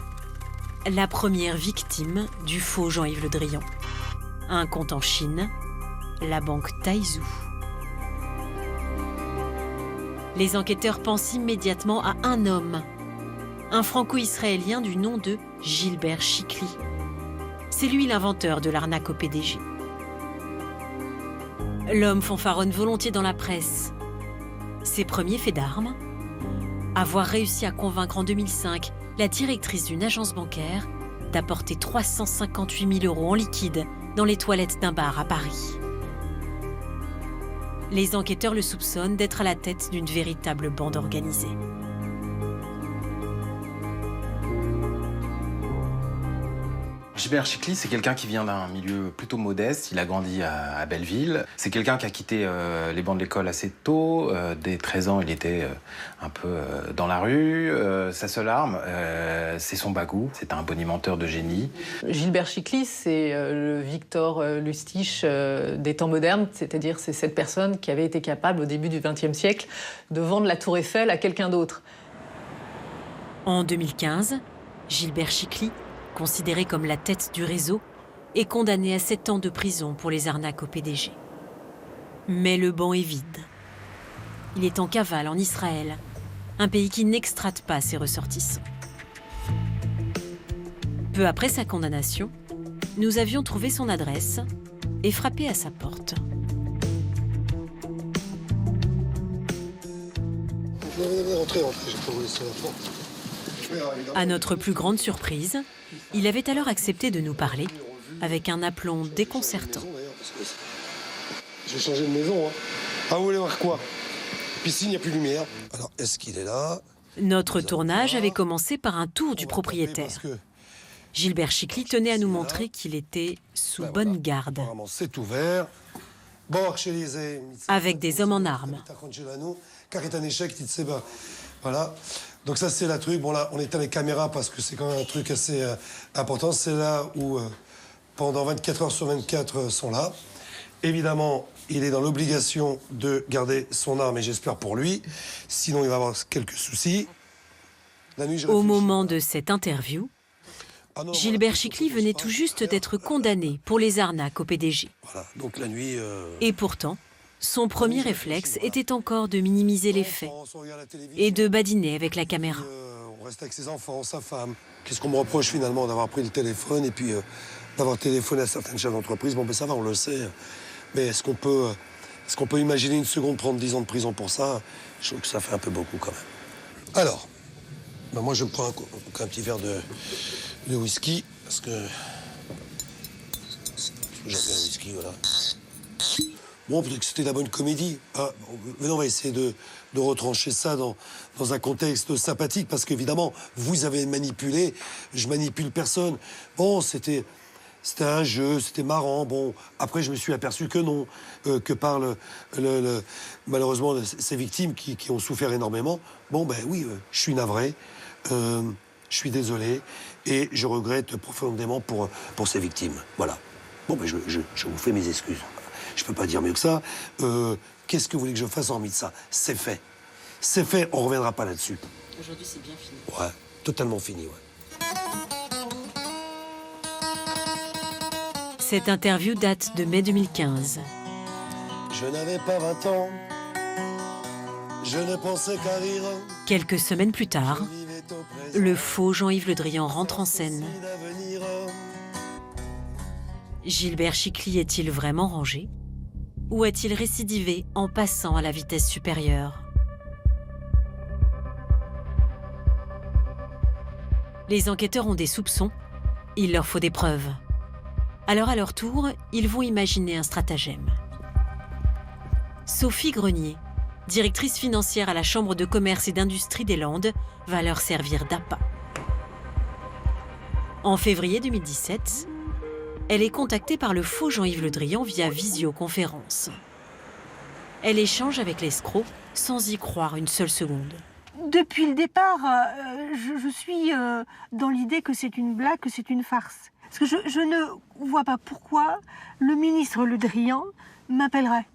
Speaker 4: la première victime du faux Jean-Yves Le Drian. Un compte en Chine, la banque Taizhou. Les enquêteurs pensent immédiatement à un homme, un franco-israélien du nom de Gilbert Chikli. C'est lui l'inventeur de l'arnaque au PDG. L'homme fanfaronne volontiers dans la presse. Ses premiers faits d'armes, avoir réussi à convaincre en 2005 la directrice d'une agence bancaire d'apporter 358 000 € en liquide dans les toilettes d'un bar à Paris. Les enquêteurs le soupçonnent d'être à la tête d'une véritable bande organisée.
Speaker 21: Gilbert Chikli, c'est quelqu'un qui vient d'un milieu plutôt modeste. Il a grandi à Belleville. C'est quelqu'un qui a quitté les bancs de l'école assez tôt. Dès 13 ans, il était un peu dans la rue. Sa seule arme, c'est son bagou. C'est un bonimenteur de génie.
Speaker 23: Gilbert Chikli, c'est le Victor Lustig des temps modernes. C'est-à-dire, c'est cette personne qui avait été capable, au début du XXe siècle, de vendre la Tour Eiffel à quelqu'un d'autre.
Speaker 4: En 2015, Gilbert Chikli, considéré comme la tête du réseau, est condamné à 7 ans de prison pour les arnaques au PDG. Mais le banc est vide. Il est en cavale en Israël, un pays qui n'extrade pas ses ressortissants. Peu après sa condamnation, nous avions trouvé son adresse et frappé à sa porte.
Speaker 8: Rentrez, j'ai pas voulu laisser la porte.
Speaker 4: À notre plus grande surprise, il avait alors accepté de nous parler avec un aplomb déconcertant.
Speaker 8: J'ai changé de maison. Ah, vous voulez voir quoi? Piscine, il n'y a plus de lumière. Alors, est-ce qu'il est là?
Speaker 4: Notre tournage avait commencé par un tour du propriétaire. Gilbert Chikli tenait à nous montrer qu'il était sous bonne garde.
Speaker 8: C'est ouvert.
Speaker 4: Avec des hommes en armes.
Speaker 8: Voilà. Donc ça, c'est la truc. Bon, là, on éteint les caméras parce que c'est quand même un truc assez important. C'est là où, pendant 24 heures sur 24, sont là. Évidemment, il est dans l'obligation de garder son arme, et j'espère pour lui. Sinon, il va avoir quelques soucis. La nuit,
Speaker 4: au moment de cette interview, Gilbert Chikli venait tout juste d'être condamné pour les arnaques au PDG.
Speaker 8: Voilà. Donc la nuit...
Speaker 4: Et pourtant, son premier réflexe était encore de minimiser les faits et de badiner avec la caméra.
Speaker 8: On reste avec ses enfants, sa femme. Qu'est-ce qu'on me reproche finalement d'avoir pris le téléphone et puis d'avoir téléphoné à certaines chefs d'entreprise? Bon, ben ça va, on le sait. Mais est-ce qu'on peut imaginer une seconde prendre 10 ans de prison pour ça? Je trouve que ça fait un peu beaucoup quand même. Alors, ben moi je me prends un petit verre de whisky parce que j'aime bien le whisky, voilà. Bon, peut-être que c'était la bonne comédie. Ah, mais on va essayer de retrancher ça dans un contexte sympathique, parce qu'évidemment, vous avez manipulé, je manipule personne. Bon, c'était un jeu, c'était marrant. Bon, après, je me suis aperçu que non, que par malheureusement ces victimes qui ont souffert énormément. Bon, ben oui, je suis navré, je suis désolé, et je regrette profondément pour ces victimes. Voilà. Bon, ben je vous fais mes excuses. Je peux pas dire mieux que ça. Qu'est-ce que vous voulez que je fasse hormis de ça? C'est fait. C'est fait, on reviendra pas là-dessus.
Speaker 4: Aujourd'hui, c'est bien fini.
Speaker 8: Ouais, totalement fini, ouais.
Speaker 4: Cette interview date de mai 2015.
Speaker 8: Je n'avais pas 20 ans. Je ne pensais qu'à rire.
Speaker 4: Quelques semaines plus tard, le faux Jean-Yves Le Drian rentre en scène. Gilbert Chikli est-il vraiment rangé? Ou a-t-il récidivé en passant à la vitesse supérieure? Les enquêteurs ont des soupçons, il leur faut des preuves. Alors à leur tour, ils vont imaginer un stratagème. Sophie Grenier, directrice financière à la Chambre de commerce et d'industrie des Landes, va leur servir d'appât. En février 2017, elle est contactée par le faux Jean-Yves Le Drian via visioconférence. Elle échange avec l'escroc sans y croire une seule seconde.
Speaker 19: Depuis le départ, je suis dans l'idée que c'est une blague, que c'est une farce. Parce que je ne vois pas pourquoi le ministre Le Drian m'appellerait.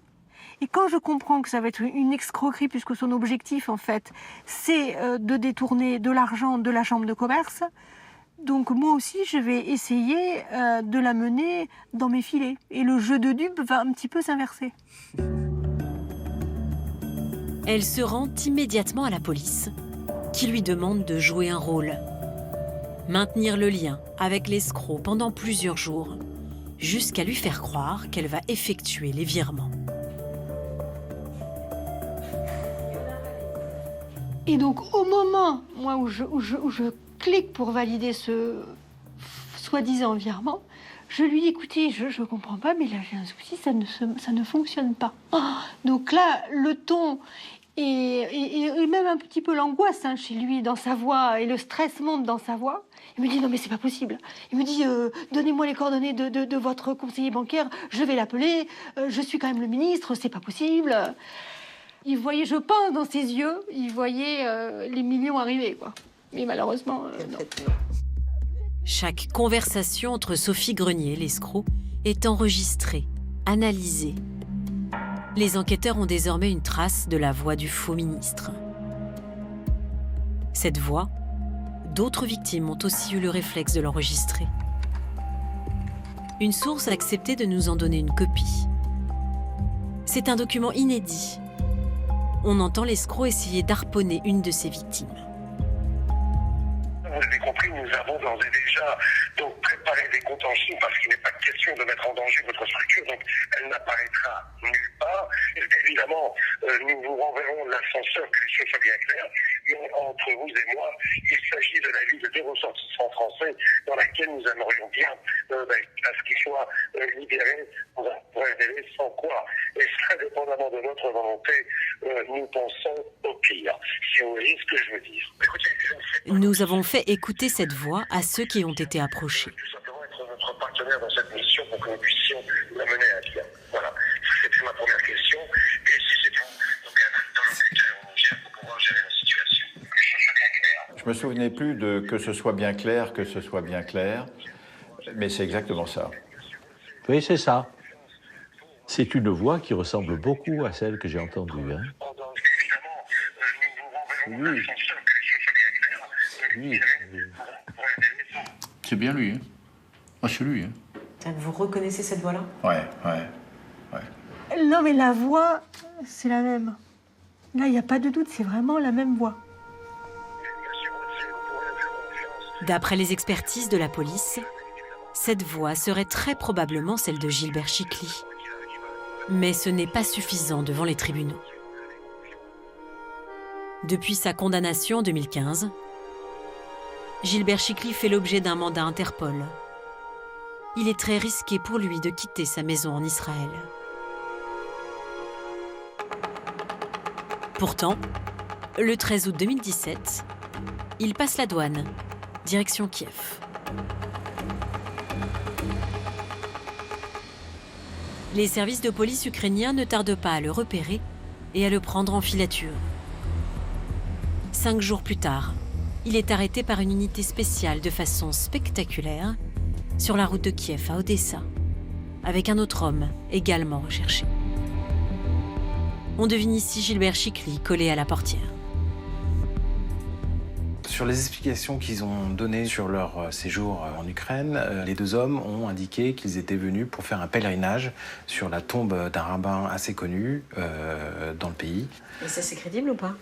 Speaker 19: Et quand je comprends que ça va être une escroquerie, puisque son objectif, en fait, c'est de détourner de l'argent de la Chambre de commerce, Donc moi aussi, je vais essayer de la mener dans mes filets. Et le jeu de dupe va un petit peu s'inverser.
Speaker 4: Elle se rend immédiatement à la police, qui lui demande de jouer un rôle. Maintenir le lien avec l'escroc pendant plusieurs jours, jusqu'à lui faire croire qu'elle va effectuer les virements.
Speaker 19: Et donc au moment où je clique pour valider ce soi-disant virement, je lui dis, écoutez, je ne comprends pas, mais là j'ai un souci, ça ne fonctionne pas. Oh, donc là, le ton et même un petit peu l'angoisse chez lui, dans sa voix, et le stress monte dans sa voix. Il me dit, non mais c'est pas possible. Il me dit, donnez-moi les coordonnées de votre conseiller bancaire, je vais l'appeler, je suis quand même le ministre, c'est pas possible. Il voyait, je pense, dans ses yeux, il voyait les millions arriver, quoi. Mais malheureusement, non.
Speaker 4: Chaque conversation entre Sophie Grenier, l'escroc, est enregistrée, analysée. Les enquêteurs ont désormais une trace de la voix du faux ministre. Cette voix, d'autres victimes ont aussi eu le réflexe de l'enregistrer. Une source a accepté de nous en donner une copie. C'est un document inédit. On entend l'escroc essayer d'harponner une de ses victimes.
Speaker 9: Vous avez compris, nous avons d'ores et déjà donc préparé des contentions parce qu'il n'est pas question de mettre en danger votre structure, donc elle n'apparaîtra nulle part. Et évidemment, nous vous renverrons l'ascenseur, que les choses soient bien claires. Mais entre vous et moi, il s'agit de la vie de 2 ressortissants français dans laquelle nous aimerions bien à ce qu'ils soient libérés pour un délai sans quoi, et très dépendamment de notre volonté, nous pensons au pire, si vous voyez ce que je veux dire. Écoutez,
Speaker 4: nous avons fait écouter cette voix à ceux qui ont été approchés.
Speaker 9: Tout simplement être notre partenaire dans cette mission pour que nous puissions la mener à bien. Voilà, c'était ma première question. Et si c'est tout, donc un interlocuteur on gère pour pouvoir gérer la situation. Que ce soit bien clair.
Speaker 3: Je me souvenais plus de que ce soit bien clair, que ce soit bien clair, mais c'est exactement ça.
Speaker 1: Oui, c'est ça. C'est une voix qui ressemble beaucoup à celle que j'ai entendue. Hein.
Speaker 9: Oui.
Speaker 1: Oui.
Speaker 20: C'est bien lui. Hein. Ah, c'est lui. Hein.
Speaker 22: Vous reconnaissez cette voix-là?
Speaker 3: Ouais.
Speaker 19: Non mais la voix, c'est la même. Là, il n'y a pas de doute, c'est vraiment la même voix.
Speaker 4: D'après les expertises de la police, cette voix serait très probablement celle de Gilbert Chicly. Mais ce n'est pas suffisant devant les tribunaux. Depuis sa condamnation en 2015, Gilbert Chicly fait l'objet d'un mandat Interpol. Il est très risqué pour lui de quitter sa maison en Israël. Pourtant, le 13 août 2017, il passe la douane, direction Kiev. Les services de police ukrainiens ne tardent pas à le repérer et à le prendre en filature. 5 jours plus tard, il est arrêté par une unité spéciale de façon spectaculaire sur la route de Kiev à Odessa, avec un autre homme également recherché. On devine ici Gilbert Chicly collé à la portière.
Speaker 21: Sur les explications qu'ils ont données sur leur séjour en Ukraine, les 2 hommes ont indiqué qu'ils étaient venus pour faire un pèlerinage sur la tombe d'un rabbin assez connu dans le pays.
Speaker 22: Et ça, c'est crédible ou pas?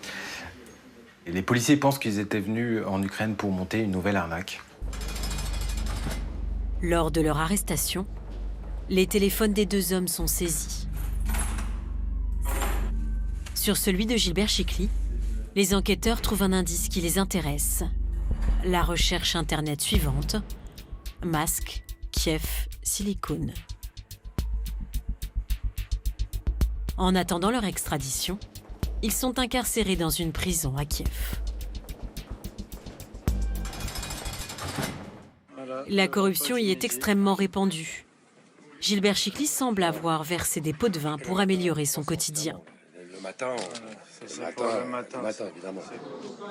Speaker 21: Et les policiers pensent qu'ils étaient venus en Ukraine pour monter une nouvelle arnaque.
Speaker 4: Lors de leur arrestation, les téléphones des 2 hommes sont saisis. Sur celui de Gilbert Chicly, les enquêteurs trouvent un indice qui les intéresse. La recherche internet suivante: masque, Kiev, silicone. En attendant leur extradition, ils sont incarcérés dans une prison à Kiev. La corruption y est extrêmement répandue. Gilbert Chicly semble avoir versé des pots de vin pour améliorer son quotidien.
Speaker 11: Le matin, évidemment.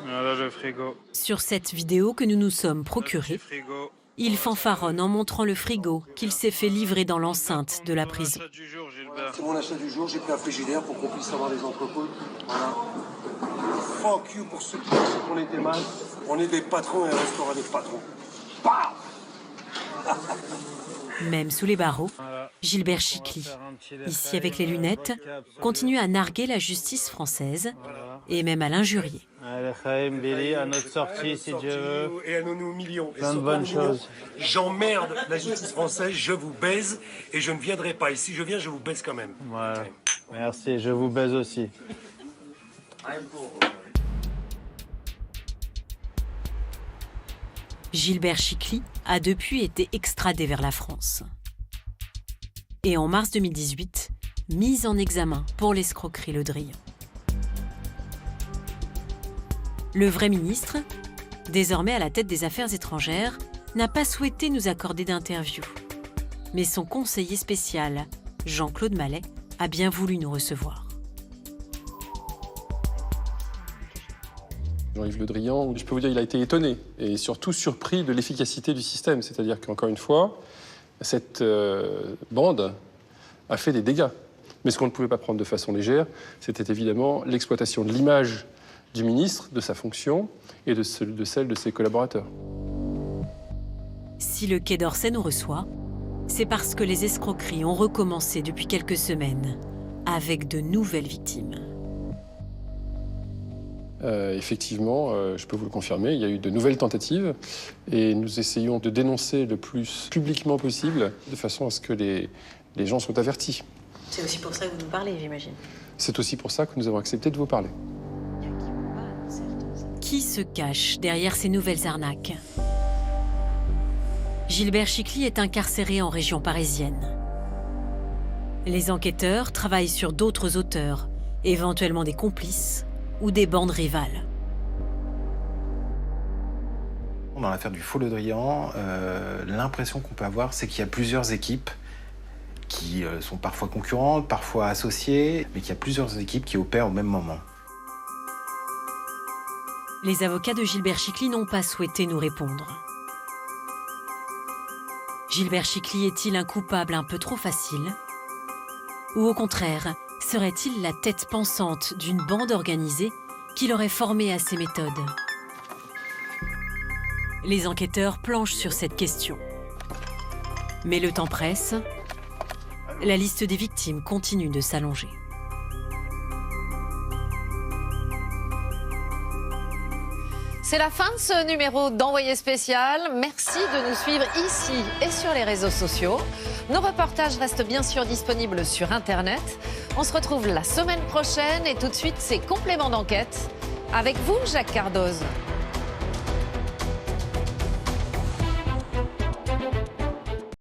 Speaker 12: Voilà le frigo.
Speaker 4: Sur cette vidéo que nous nous sommes procurée, il fanfaronne en montrant le frigo qu'il s'est fait livrer dans l'enceinte de la prison.
Speaker 8: C'est mon achat du jour, j'ai pris un frigidaire pour qu'on puisse avoir les entrepôts. Voilà. Fuck you pour ceux qui pensaient qu'on était mal. On est des patrons et on restera des patrons.
Speaker 4: Même sous les barreaux, Gilbert Chicly, ici avec les lunettes, continue à narguer la justice française et même à l'injurier.
Speaker 12: Allez, Chaim, Billy, à notre sortie, si Dieu veut.
Speaker 8: Et à nos millions.
Speaker 12: Plein de bonnes choses.
Speaker 8: J'emmerde la justice française, je vous baise et je ne viendrai pas. Et si je viens, je vous baise quand même.
Speaker 12: Voilà. Merci, je vous baise aussi.
Speaker 4: Gilbert Chicly a depuis été extradé vers la France. Et en mars 2018, mis en examen pour l'escroquerie Le Drian. Le vrai ministre, désormais à la tête des Affaires étrangères, n'a pas souhaité nous accorder d'interview. Mais son conseiller spécial, Jean-Claude Mallet, a bien voulu nous recevoir.
Speaker 11: Jean-Yves Le Drian, je peux vous dire, il a été étonné et surtout surpris de l'efficacité du système. C'est-à-dire qu'encore une fois, cette bande a fait des dégâts. Mais ce qu'on ne pouvait pas prendre de façon légère, c'était évidemment l'exploitation de l'image du ministre, de sa fonction et de celle de ses collaborateurs.
Speaker 4: Si le Quai d'Orsay nous reçoit, c'est parce que les escroqueries ont recommencé depuis quelques semaines, avec de nouvelles victimes.
Speaker 11: Effectivement, je peux vous le confirmer, il y a eu de nouvelles tentatives et nous essayons de dénoncer le plus publiquement possible de façon à ce que les gens soient avertis.
Speaker 22: C'est aussi pour ça que vous nous parlez, j'imagine.
Speaker 11: C'est aussi pour ça que nous avons accepté de vous parler.
Speaker 4: Qui se cache derrière ces nouvelles arnaques? Gilbert Chicly est incarcéré en région parisienne. Les enquêteurs travaillent sur d'autres auteurs, éventuellement des complices ou des bandes rivales.
Speaker 21: Dans l'affaire du faux Le Drian, l'impression qu'on peut avoir, c'est qu'il y a plusieurs équipes qui sont parfois concurrentes, parfois associées, mais qu'il y a plusieurs équipes qui opèrent au même moment.
Speaker 4: Les avocats de Gilbert Chicly n'ont pas souhaité nous répondre. Gilbert Chicly est-il un coupable un peu trop facile? Ou au contraire, serait-il la tête pensante d'une bande organisée qui l'aurait formé à ses méthodes? Les enquêteurs planchent sur cette question. Mais le temps presse. La liste des victimes continue de s'allonger.
Speaker 25: C'est la fin de ce numéro d'Envoyé spécial. Merci de nous suivre ici et sur les réseaux sociaux. Nos reportages restent bien sûr disponibles sur Internet. On se retrouve la semaine prochaine et tout de suite, c'est Complément d'enquête. Avec vous, Jacques Cardoz.